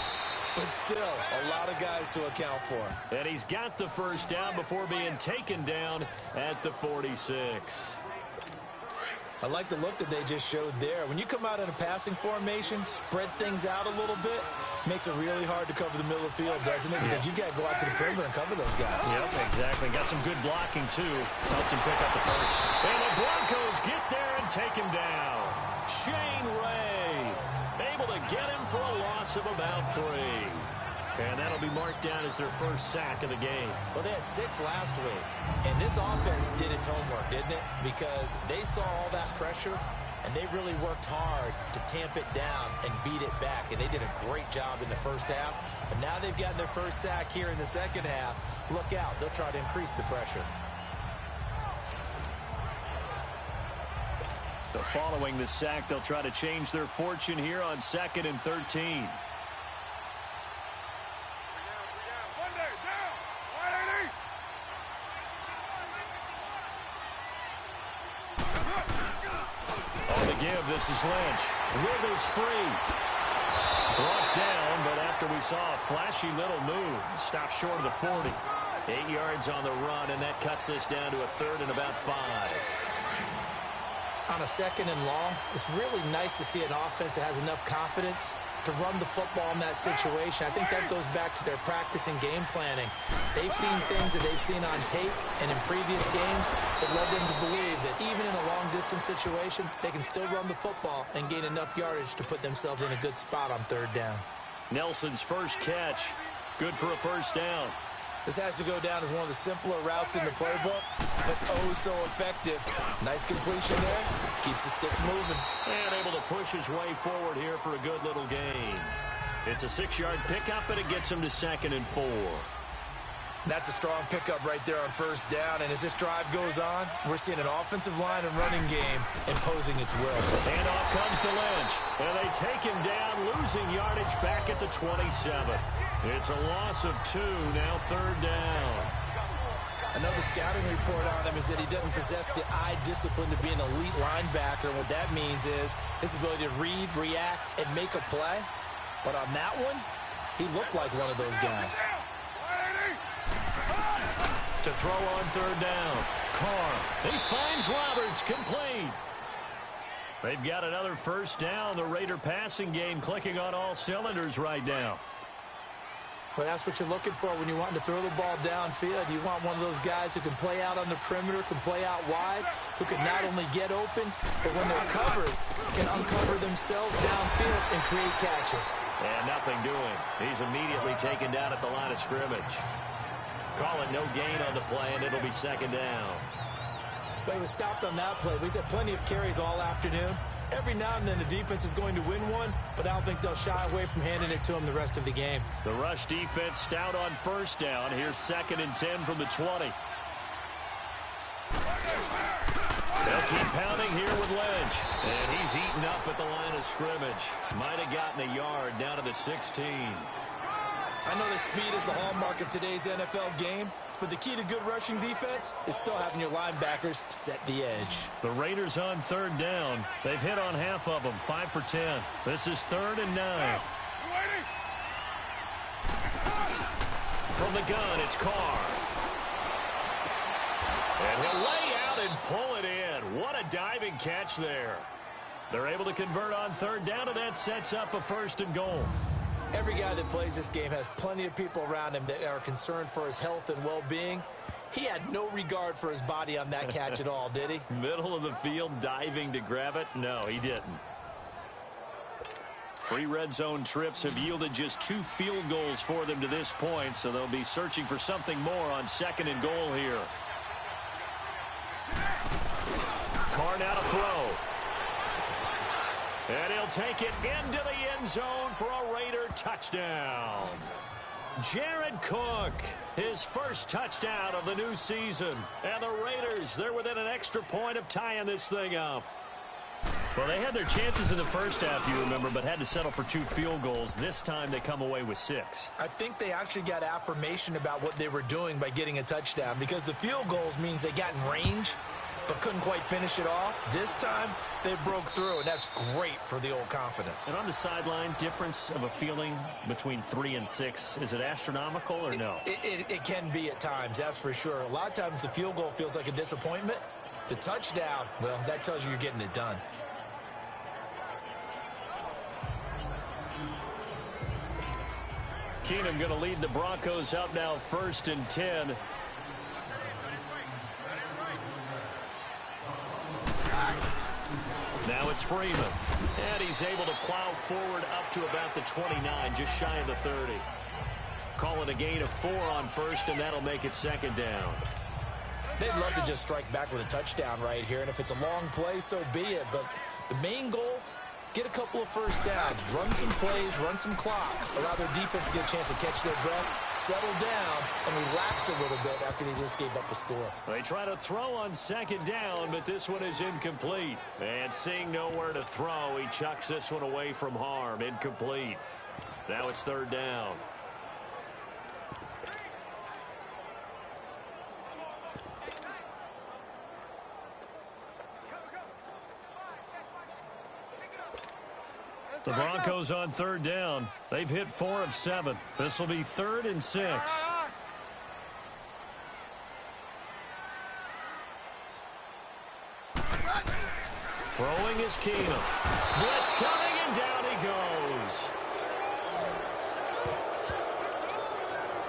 but still a lot of guys to account for. And he's got the first down before being taken down at the 46. I like the look that they just showed there. When you come out in a passing formation, spread things out a little bit, makes it really hard to cover the middle of the field, doesn't it? Because you've got to go out to the perimeter and cover those guys. Yep, exactly. Got some good blocking, too. Helped him pick up the first. And the Broncos get there and take him down. Shane Ray able to get him for a loss of about 3. And that'll be marked down as their first sack of the game. Well, they had 6 last week. And this offense did its homework, didn't it? Because they saw all that pressure, and they really worked hard to tamp it down and beat it back, and they did a great job in the first half. But now they've gotten their first sack here in the second half. Look out. They'll try to increase the pressure. Following the sack, they'll try to change their fortune here on 2nd and 13. On the give, this is Lynch. Wiggles free. Brought down, but after we saw a flashy little move, stopped short of the 40. 8 yards on the run, and that cuts us down to a 3rd and about 5. On a 2nd and long, it's really nice to see an offense that has enough confidence to run the football in that situation. I think that goes back to their practice and game planning. They've seen things that they've seen on tape and in previous games that led them to believe that even in a long-distance situation, they can still run the football and gain enough yardage to put themselves in a good spot on 3rd down. Nelson's first catch, good for a 1st down. This has to go down as one of the simpler routes in the playbook, but oh so effective. Nice completion there. Keeps the sticks moving. And able to push his way forward here for a good little gain. It's a 6-yard pickup, and it gets him to 2nd and 4. That's a strong pickup right there on 1st down, and as this drive goes on, we're seeing an offensive line and running game imposing its will. And off comes to Lynch, and they take him down, losing yardage back at the 27. It's a loss of 2, now 3rd down. Another scouting report on him is that he doesn't possess the eye discipline to be an elite linebacker. And what that means is his ability to read, react, and make a play. But on that one, he looked like one of those guys. To throw on 3rd down. Carr. He finds Roberts, complete. They've got another 1st down. The Raider passing game clicking on all cylinders right now. Well, that's what you're looking for when you're wanting to throw the ball downfield. You want one of those guys who can play out on the perimeter, can play out wide, who can not only get open, but when they're covered, can uncover themselves downfield and create catches. And nothing doing. He's immediately taken down at the line of scrimmage. Call it no gain on the play, and it'll be 2nd down. But he was stopped on that play. He's had plenty of carries all afternoon. Every now and then the defense is going to win one, but I don't think they'll shy away from handing it to him the rest of the game. The rush defense stout on 1st down. Here's 2nd and 10 from the 20. They'll keep pounding here with Lynch. And he's eaten up at the line of scrimmage. Might have gotten a yard down to the 16. I know that speed is the hallmark of today's NFL game, but the key to good rushing defense is still having your linebackers set the edge. The Raiders on 3rd down. They've hit on half of them, 5 for 10. This is 3rd and 9. From the gun, it's Carr. And he'll lay out and pull it in. What a diving catch there. They're able to convert on 3rd down, and that sets up a 1st and goal. Every guy that plays this game has plenty of people around him that are concerned for his health and well-being. He had no regard for his body on that catch at all, did he? Middle of the field, diving to grab it? No, he didn't. 3 red zone trips have yielded just 2 field goals for them to this point, so they'll be searching for something more on 2nd and goal here. Carr now to throw. And he'll take it into the end zone for a Raider touchdown. Jared Cook, his first touchdown of the new season. And the Raiders, they're within an extra point of tying this thing up. Well, they had their chances in the first half, you remember, but had to settle for 2 field goals. This time they come away with 6. I think they actually got affirmation about what they were doing by getting a touchdown, because the field goals means they got in range but couldn't quite finish it off. This time, they broke through, and that's great for the old confidence. And on the sideline, difference of a feeling between 3 and 6, is it astronomical or no? It can be at times, that's for sure. A lot of times the field goal feels like a disappointment. The touchdown, well, that tells you you're getting it done. Keenum going to lead the Broncos up now 1st and 10. Now it's Freeman. And he's able to plow forward up to about the 29, just shy of the 30. Call it a gain of 4 on 1st, and that'll make it 2nd down. They'd love to just strike back with a touchdown right here, and if it's a long play, so be it. But The main goal, get a couple of first downs, run some plays, run some clock, allow their defense to get a chance to catch their breath, settle down, and relax a little bit after they just gave up a score. They try to throw on second down, but this one is incomplete. And seeing nowhere to throw, he chucks this one away from harm. Incomplete. Now it's third down. The Broncos on third down. They've hit 4 of 7. This will be 3rd and 6. Throwing is Keenum. Blitz coming, and down he goes.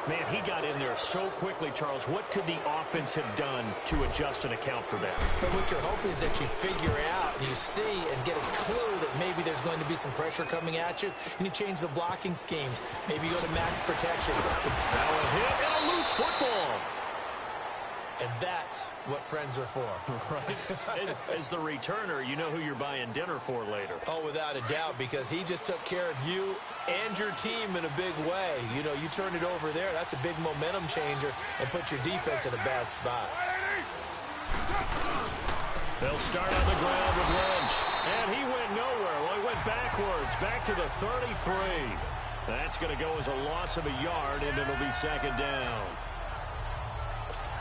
Man, he got in there so quickly, Charles. What could the offense have done to adjust and account for that? But what you're hoping is that you figure out and you see and get a clue that maybe there's going to be some pressure coming at you, and you change the blocking schemes. Maybe you go to max protection. Now a hit and a loose football. And that's what friends are for. Right. As the returner, you know who you're buying dinner for later. Oh, without a doubt, because he just took care of you and your team in a big way. You know, you turn it over there, that's a big momentum changer, and put your defense in a bad spot. They'll start on the ground with Lynch. And he went nowhere. Well, he went backwards, back to the 33. That's going to go as a loss of a yard, and it'll be second down.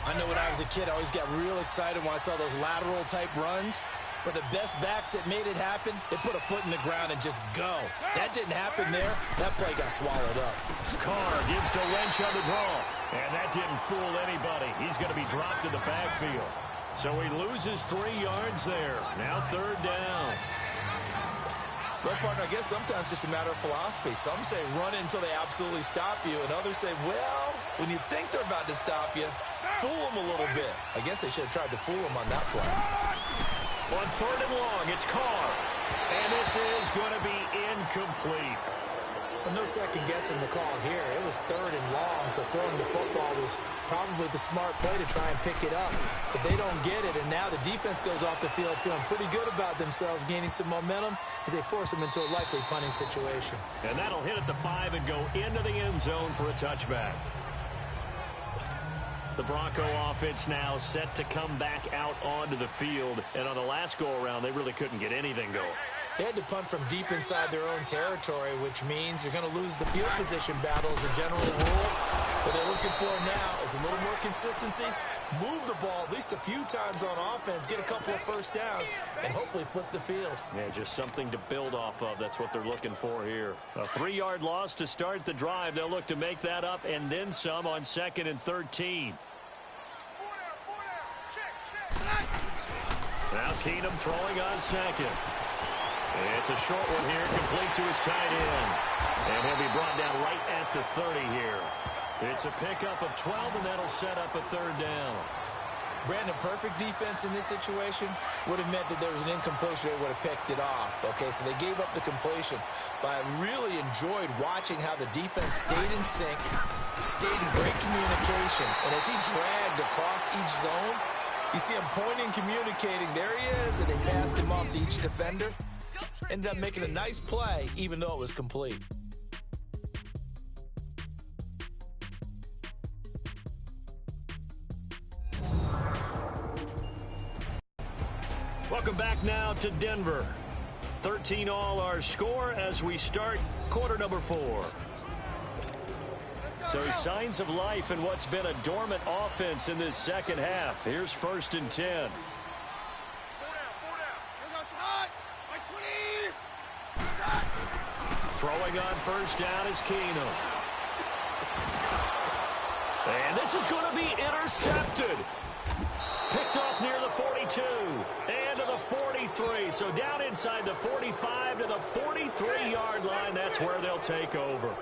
I know when I was a kid, I always got real excited when I saw those lateral-type runs. But the best backs that made it happen, they put a foot in the ground and just go. That didn't happen there. That play got swallowed up. Carr gives to Lynch on the draw. And that didn't fool anybody. He's going to be dropped in the backfield. So he loses 3 yards there. Now third down. Well, partner, I guess sometimes it's just a matter of philosophy. Some say run until they absolutely stop you, and others say, well, when you think they're about to stop you, fool them a little bit. I guess they should have tried to fool them on that play. On third and long, it's Carr. And this is going to be incomplete. Well, no second guessing the call here. It was third and long, so throwing the football was probably the smart play to try and pick it up. But they don't get it, and now the defense goes off the field feeling pretty good about themselves, gaining some momentum as they force them into a likely punting situation. And that'll hit at the 5 and go into the end zone for a touchback. The Bronco offense now set to come back out onto the field. And on the last go-around, they really couldn't get anything going. They had to punt from deep inside their own territory, which means you're going to lose the field position battle as a general rule. What they're looking for now is a little more consistency, move the ball at least a few times on offense, get a couple of first downs, and hopefully flip the field. Yeah, just something to build off of. That's what they're looking for here. A 3-yard loss to start the drive. They'll look to make that up and then some on 2nd and 13. Now Keenum throwing on 2nd. It's a short one here, complete to his tight end. And he'll be brought down right at the 30 here. It's a pickup of 12, and that'll set up a third down. Brandon, perfect defense in this situation would have meant that there was an incompletion. They would have picked it off. Okay, so they gave up the completion. But I really enjoyed watching how the defense stayed in sync, stayed in great communication. And as he dragged across each zone, you see him pointing, communicating. There he is, and they passed him off to each defender. Ended up making a nice play, even though it was complete. Welcome back now to Denver. 13 all our score as we start quarter number 4. So signs of life in what's been a dormant offense in this second half. Here's 1st and 10. Throwing on first down is Keenum. And this is going to be intercepted. Picked off near the 42 and to the 43. So down inside the 45 to the 43-yard line. That's where they'll take over.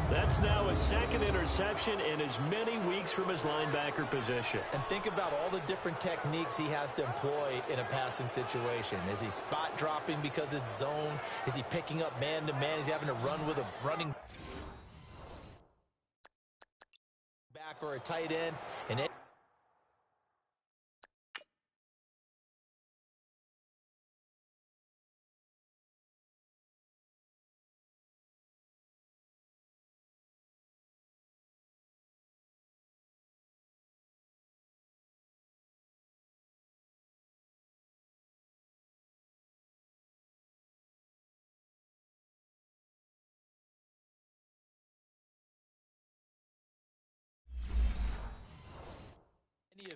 That's now his 2nd interception in as many weeks from his linebacker position. And think about all the different techniques he has to employ in a passing situation. Is he spot dropping because it's zone? Is he picking up man-to-man? Is he having to run with a running back or a tight end? And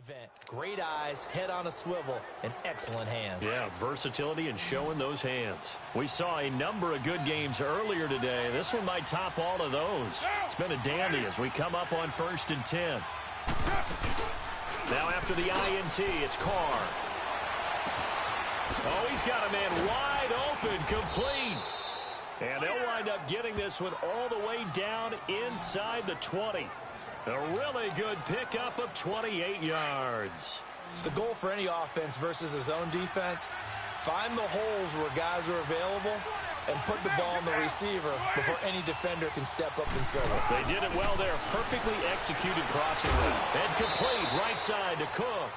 event. Great eyes, head on a swivel, and excellent hands. Yeah, versatility and showing those hands. We saw a number of good games earlier today. This one might top all of those. It's been a dandy as we come up on 1st and 10. Now after the INT, it's Carr. Oh, he's got a man wide open, complete. And they'll wind up getting this one all the way down inside the 20. A really good pickup of 28 yards. The goal for any offense versus a zone defense, find the holes where guys are available and put the ball on the receiver before any defender can step up and fill it. They did it well there. Perfectly executed crossing route. And complete right side to Cook.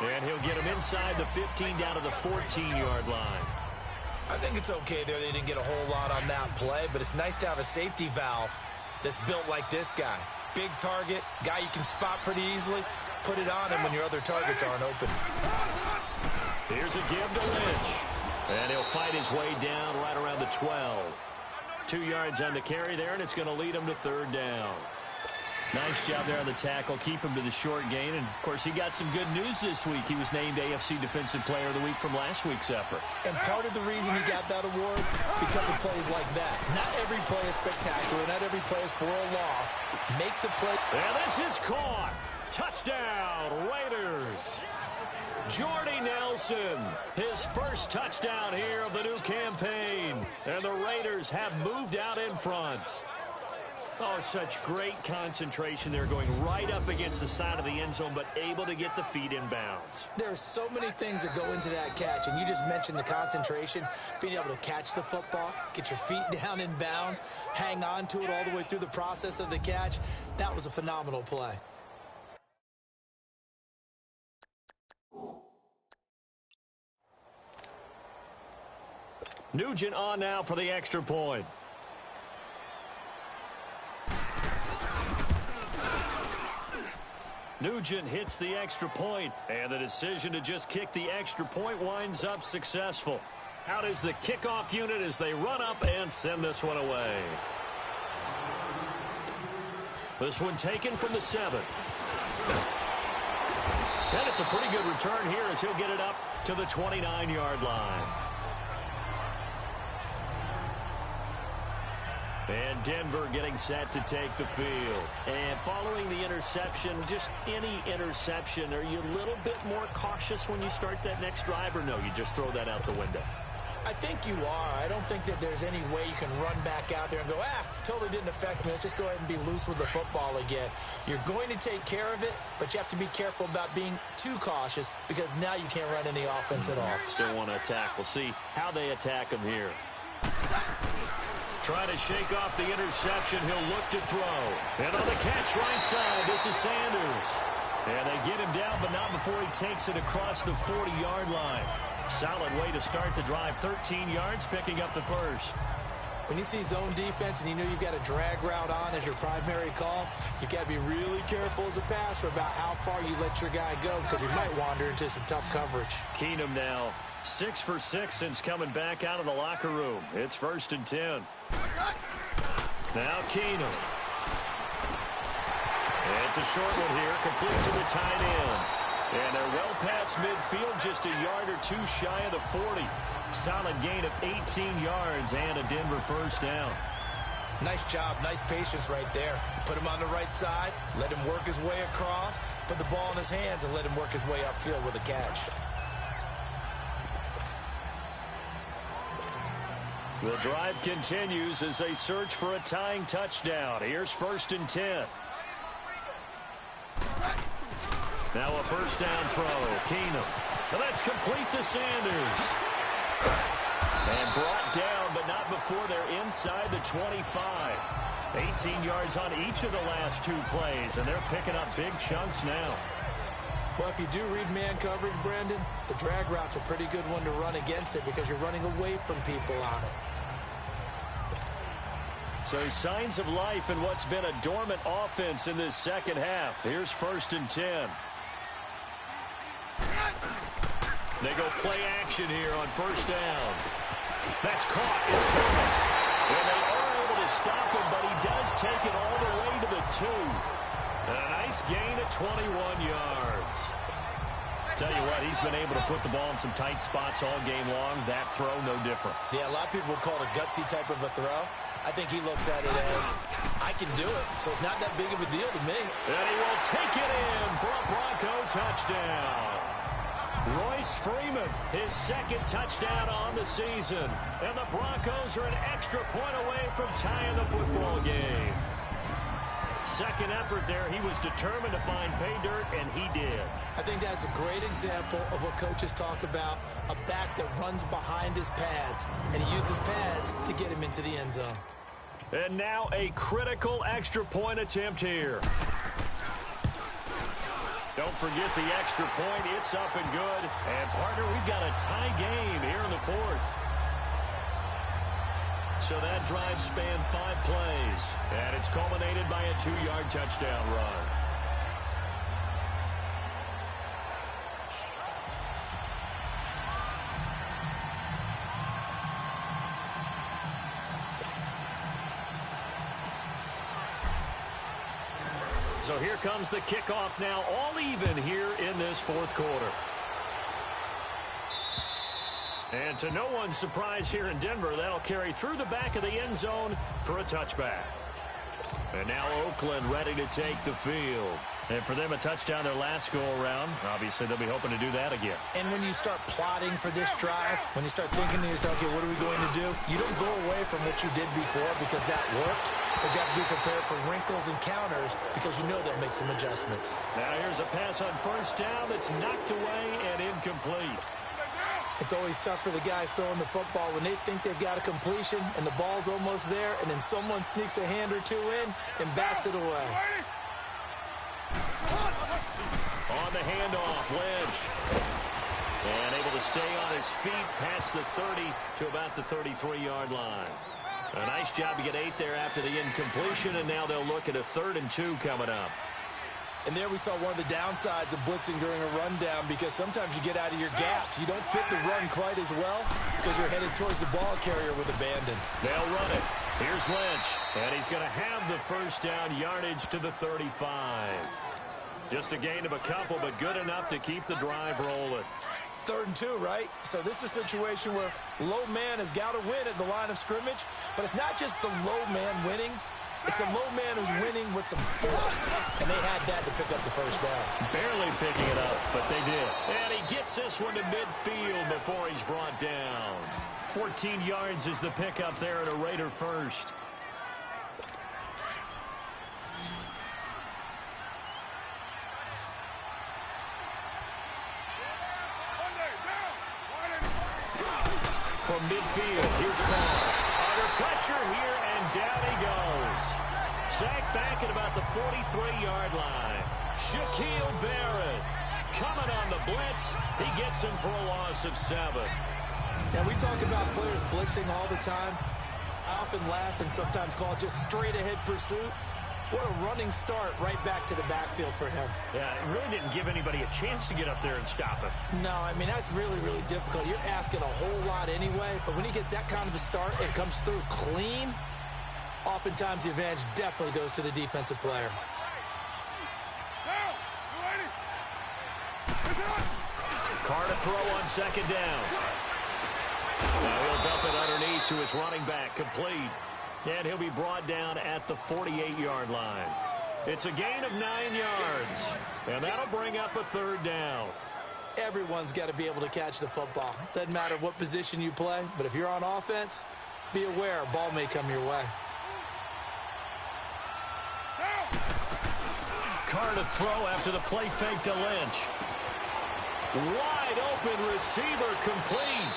And he'll get him inside the 15 down to the 14-yard line. I think it's okay there. They didn't get a whole lot on that play, but it's nice to have a safety valve that's built like this guy. Big target, guy you can spot pretty easily. Put it on him when your other targets aren't open. Here's a give to Lynch. And he'll fight his way down right around the 12. 2 yards on the carry there, and it's going to lead him to 3rd down. Nice job there on the tackle. Keep him to the short gain. And, of course, he got some good news this week. He was named AFC Defensive Player of the Week from last week's effort. And part of the reason he got that award, because of plays like that. Not every play is spectacular. Not every play is for a loss. Make the play. And this is caught. Touchdown, Raiders. Jordy Nelson, his first touchdown here of the new campaign. And the Raiders have moved out in front. Oh, such great concentration there, going right up against the side of the end zone, but able to get the feet in bounds. There are so many things that go into that catch, and you just mentioned the concentration, being able to catch the football, get your feet down in bounds, hang on to it all the way through the process of the catch. That was a phenomenal play. Nugent on now for the extra point. Nugent hits the extra point, and the decision to just kick the extra point winds up successful. Out is the kickoff unit as they run up and send this one away. This one taken from the 7. And it's a pretty good return here as he'll get it up to the 29-yard line. And Denver getting set to take the field. And following the interception, just any interception, are you a little bit more cautious when you start that next drive, or no, you just throw that out the window? I think you are. I don't think that there's any way you can run back out there and go, totally didn't affect me. Let's just go ahead and be loose with the football again. You're going to take care of it, but you have to be careful about being too cautious because now you can't run any offense at all. Still want to attack. We'll see how they attack him here. Trying to shake off the interception. He'll look to throw. And on the catch right side, this is Sanders. And they get him down, but not before he takes it across the 40-yard line. Solid way to start the drive. 13 yards, picking up the first. When you see zone defense and you know you've got a drag route on as your primary call, you've got to be really careful as a passer about how far you let your guy go because he might wander into some tough coverage. Keenum now 6 for 6 since coming back out of the locker room. It's 1st and 10. Now Keenum. It's a short one here, complete to the tight end. And they're well past midfield, just a yard or two shy of the 40. Solid gain of 18 yards and a Denver first down. Nice job, nice patience right there. Put him on the right side, let him work his way across, put the ball in his hands, and let him work his way upfield with a catch. The drive continues as they search for a tying touchdown. Here's 1st and 10. Now a first down throw. Keenum. And that's complete to Sanders. And brought down, but not before they're inside the 25. 18 yards on each of the last 2 plays, and they're picking up big chunks now. Well, if you do read man coverage, Brandon, the drag route's a pretty good one to run against it because you're running away from people on it. So signs of life in what's been a dormant offense in this second half. Here's 1st and 10. They go play action here on first down. That's caught. It's Thomas. And they are able to stop him, but he does take it all the way to the 2. And a nice gain of 21 yards. Tell you what, he's been able to put the ball in some tight spots all game long. That throw, no different. Yeah, a lot of people would call it a gutsy type of a throw. I think he looks at it as, I can do it, so it's not that big of a deal to me. And he will take it in for a Bronco touchdown. Royce Freeman, his second touchdown on the season. And the Broncos are an extra point away from tying the football game. Second effort there, he was determined to find pay dirt, and he did. I think that's a great example of what coaches talk about, a back that runs behind his pads, and he uses pads to get him into the end zone. And now a critical extra point attempt here. Don't forget the extra point. It's up and good. And, partner, we've got a tie game here in the fourth. So that drive spanned 5 plays, and it's culminated by a 2-yard touchdown run. So here comes the kickoff now, all even here in this fourth quarter. And to no one's surprise here in Denver, that'll carry through the back of the end zone for a touchback. And now Oakland ready to take the field. And for them, a touchdown their last go-around. Obviously, they'll be hoping to do that again. And when you start plotting for this drive, when you start thinking to yourself, okay, what are we going to do? You don't go away from what you did before because that worked. But you have to be prepared for wrinkles and counters because you know they'll make some adjustments. Now here's a pass on first down that's knocked away and incomplete. It's always tough for the guys throwing the football when they think they've got a completion and the ball's almost there, and then someone sneaks a hand or two in and bats it away. On the handoff, Lynch. And able to stay on his feet past the 30 to about the 33-yard line. A nice job to get 8 there after the incompletion, and now they'll look at a 3rd and 2 coming up. And there we saw one of the downsides of blitzing during a rundown because sometimes you get out of your gaps. You don't fit the run quite as well because you're headed towards the ball carrier with abandon. They'll run it. Here's Lynch, and he's going to have the first down yardage to the 35. Just a gain of a couple, but good enough to keep the drive rolling. 3rd and 2, right? So this is a situation where low man has got to win at the line of scrimmage, but it's not just the low man winning. It's the low man who's winning with some force, and they had that to pick up the first down. Barely picking it up, but they did. And he gets this one to midfield before he's brought down. 14 yards is the pickup there at a Raider first. From midfield, here's Carr. Under pressure here, and down he goes. Sacked back at about the 43-yard line. Shaquille Barrett coming on the blitz. He gets him for a loss of 7. Now, we talk about players blitzing all the time. I often laugh and sometimes call it just straight-ahead pursuit. What a running start right back to the backfield for him. Yeah, it really didn't give anybody a chance to get up there and stop him. No, I mean, that's really, really difficult. You're asking a whole lot anyway, but when he gets that kind of a start and comes through clean, oftentimes the advantage definitely goes to the defensive player. Carr to throw on 2nd down. Now he'll dump it underneath to his running back, complete. And he'll be brought down at the 48-yard line. It's a gain of 9 yards, and that'll bring up a 3rd down. Everyone's got to be able to catch the football. Doesn't matter what position you play, but if you're on offense, be aware a ball may come your way. Carr to throw after the play fake to Lynch. Wide open receiver, complete.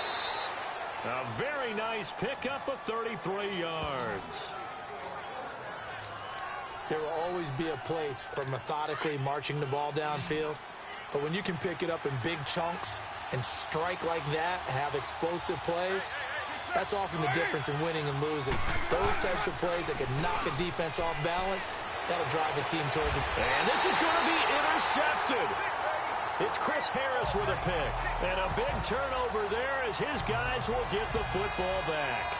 A very nice pickup of 33 yards. There will always be a place for methodically marching the ball downfield. But when you can pick it up in big chunks and strike like that, have explosive plays, that's often the difference in winning and losing. Those types of plays that can knock a defense off balance, that'll drive a team towards it. And this is going to be intercepted. It's Chris Harris with a pick. And a big turnover there as his guys will get the football back.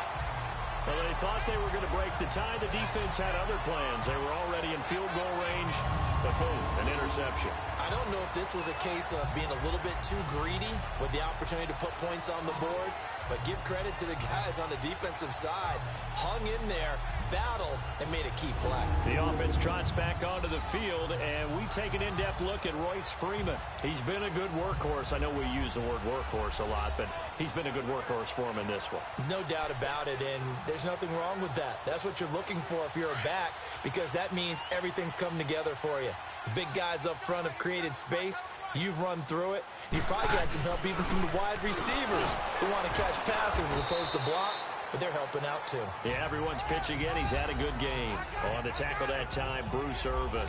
Well, they thought they were going to break the tie. The defense had other plans. They were already in field goal range, but boom, an interception. I don't know if this was a case of being a little bit too greedy with the opportunity to put points on the board, but give credit to the guys on the defensive side. Hung in there, battled, and made a key play. The offense trots back onto the field, and we take an in-depth look at Royce Freeman. He's been a good workhorse. I know we use the word workhorse a lot, but he's been a good workhorse for him in this one. No doubt about it, and there's nothing wrong with that. That's what you're looking for if you're a back, because that means everything's coming together for you. The big guys up front have created space. You've run through it. You've probably got some help even from the wide receivers who want to catch passes as opposed to block, but they're helping out too. Yeah, everyone's pitching in. He's had a good game. On the tackle that time, Bruce Irvin.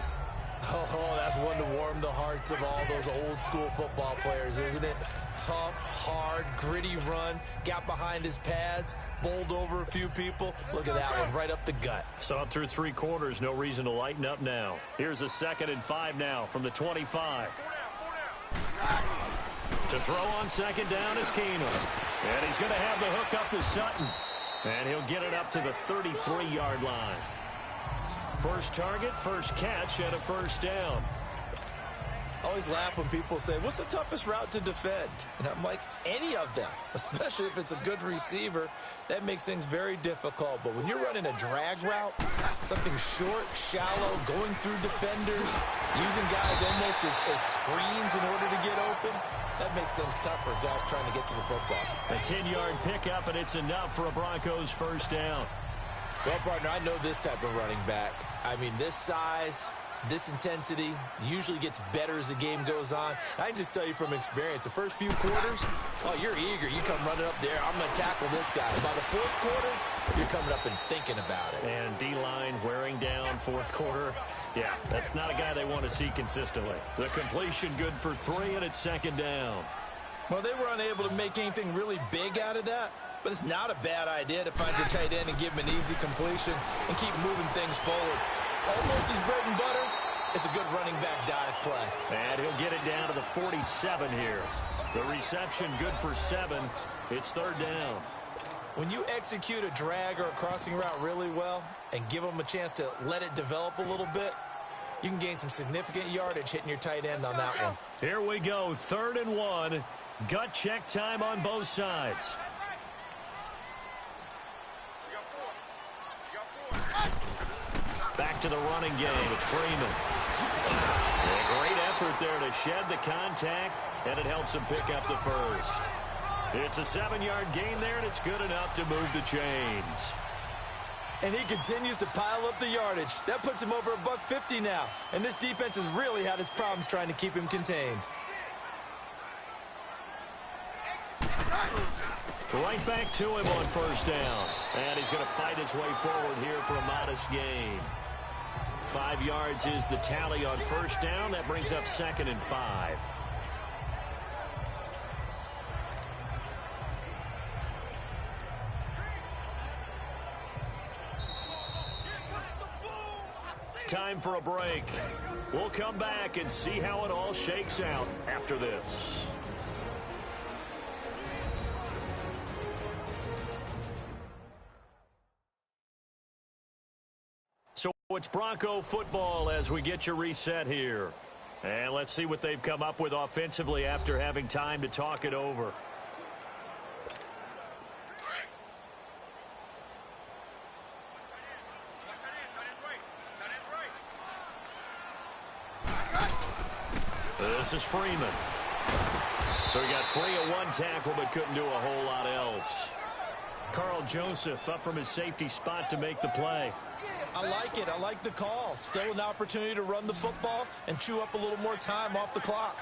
Oh, that's one to warm the hearts of all those old school football players, isn't it? Tough, hard, gritty run, got behind his pads, bowled over a few people. Look at that one, right up the gut. So up through 3 quarters, no reason to lighten up now. Here's a 2nd and 5 now from the 25. To throw on 2nd down is Keenum. And he's going to have the hook up to Sutton. And he'll get it up to the 33-yard line. First target, first catch, and a first down. I always laugh when people say, what's the toughest route to defend? And I'm like, any of them, especially if it's a good receiver. That makes things very difficult. But when you're running a drag route, something short, shallow, going through defenders, using guys almost as screens in order to get open, that makes things tough for guys trying to get to the football. A 10-yard pickup, and it's enough for a Broncos first down. Well, partner, I know this type of running back. I mean, this size, this intensity usually gets better as the game goes on. I can just tell you from experience, the first few quarters, oh, you're eager. You come running up there, I'm going to tackle this guy. By the 4th quarter, you're coming up and thinking about it. And D-line wearing down 4th quarter. Yeah, that's not a guy they want to see consistently. The completion good for 3, and it's 2nd down. Well, they were unable to make anything really big out of that. But it's not a bad idea to find your tight end and give him an easy completion and keep moving things forward. Almost his bread and butter. It's a good running back dive play. And he'll get it down to the 47 here. The reception good for 7. It's 3rd down. When you execute a drag or a crossing route really well and give them a chance to let it develop a little bit, you can gain some significant yardage hitting your tight end on that one. Here we go, 3rd and 1. Gut check time on both sides. Back to the running game. It's Freeman. A great effort there to shed the contact, and it helps him pick up the first. It's a 7-yard gain there, and it's good enough to move the chains. And he continues to pile up the yardage. That puts him over $150 now. And this defense has really had its problems trying to keep him contained. Right back to him on first down. And he's going to fight his way forward here for a modest gain. 5 yards is the tally on first down. That brings up 2nd and 5. Time for a break. We'll come back and see how it all shakes out after this. So it's Bronco football as we get your reset here. And let's see what they've come up with offensively after having time to talk it over. This is Freeman. So he got free of 1 tackle but couldn't do a whole lot else. Carl Joseph up from his safety spot to make the play. I like it. I like the call. Still an opportunity to run the football and chew up a little more time off the clock.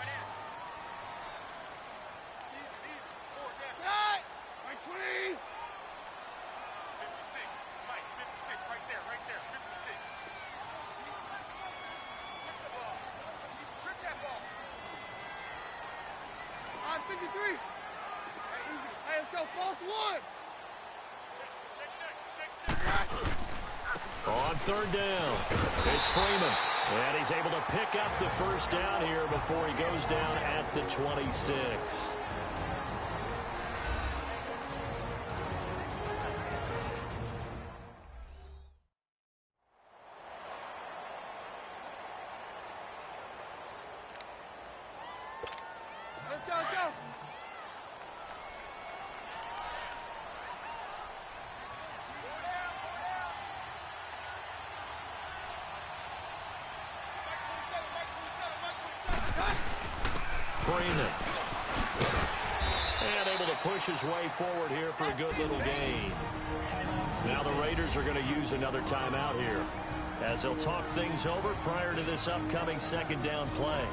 On 3rd down, it's Freeman. And he's able to pick up the first down here before he goes down at the 26. Freeman. And able to push his way forward here for a good little gain. Now the Raiders are going to use another timeout here, as they'll talk things over prior to this upcoming second down play.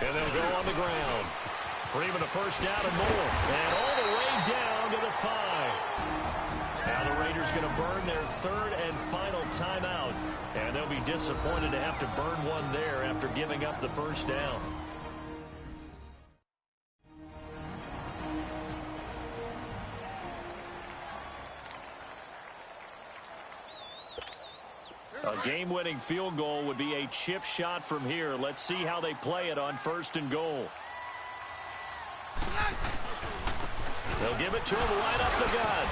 And they'll go on the ground. Freeman a first down and more. And all the way down to the 5. Now the Raiders going to burn their third and final timeout. And they'll be disappointed to have to burn one there after giving up the first down. A game-winning field goal would be a chip shot from here. Let's see how they play it on first and goal. They'll give it to him right up the gut.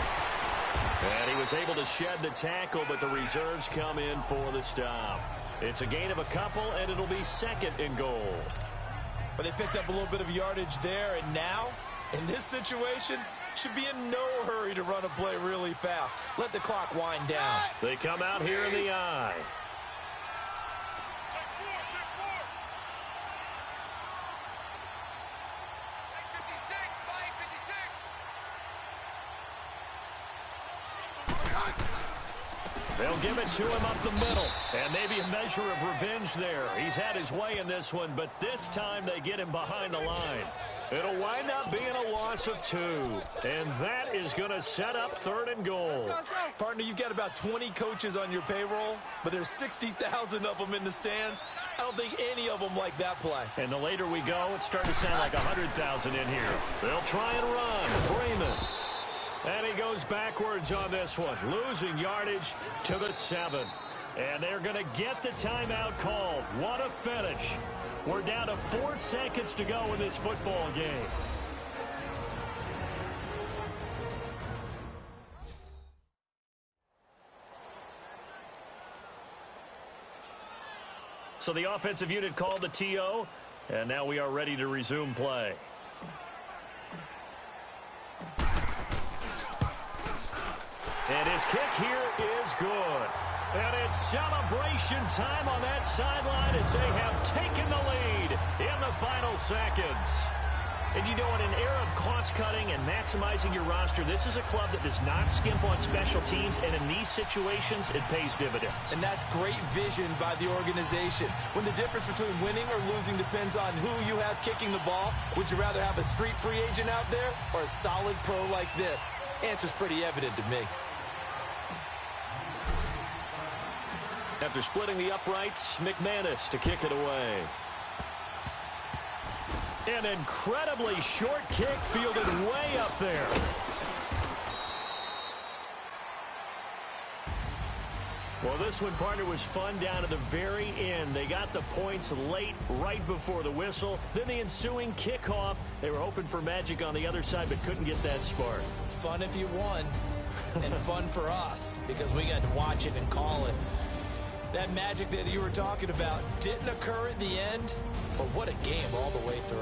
And he was able to shed the tackle, but the reserves come in for the stop. It's a gain of a couple, and it'll be second and goal. But they picked up a little bit of yardage there, and now, in this situation, should be in no hurry to run a play really fast. Let the clock wind down. They come out here in the eye. They'll give it to him up the middle. And maybe a measure of revenge there. He's had his way in this one, but this time they get him behind the line. It'll wind up being a loss of 2. And that is going to set up third and goal. Partner, you've got about 20 coaches on your payroll, but there's 60,000 of them in the stands. I don't think any of them like that play. And the later we go, it's starting to sound like 100,000 in here. They'll try and run. Freeman. And he goes backwards on this one, losing yardage to the 7. And they're going to get the timeout called. What a finish. We're down to 4 seconds to go in this football game. So the offensive unit called the TO, and now we are ready to resume play. And his kick here is good. And it's celebration time on that sideline as they have taken the lead in the final seconds. And you know, in an era of cost-cutting and maximizing your roster, this is a club that does not skimp on special teams, and in these situations, it pays dividends. And that's great vision by the organization. When the difference between winning or losing depends on who you have kicking the ball, would you rather have a street free agent out there or a solid pro like this? Answer's pretty evident to me. After splitting the uprights, McManus to kick it away. An incredibly short kick fielded way up there. Well, this one, partner, was fun down to the very end. They got the points late, right before the whistle. Then the ensuing kickoff. They were hoping for magic on the other side, but couldn't get that spark. Fun if you won, and fun for us, because we got to watch it and call it. That magic that you were talking about didn't occur at the end, but what a game all the way through.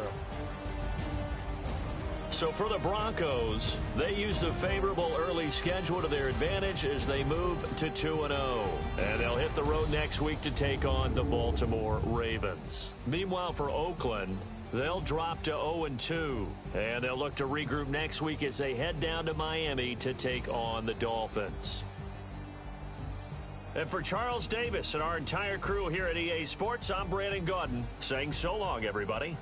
So for the Broncos, they used a favorable early schedule to their advantage as they move to 2-0. And they'll hit the road next week to take on the Baltimore Ravens. Meanwhile, for Oakland, they'll drop to 0-2. And they'll look to regroup next week as they head down to Miami to take on the Dolphins. And for Charles Davis and our entire crew here at EA Sports, I'm Brandon Gaudin saying so long, everybody.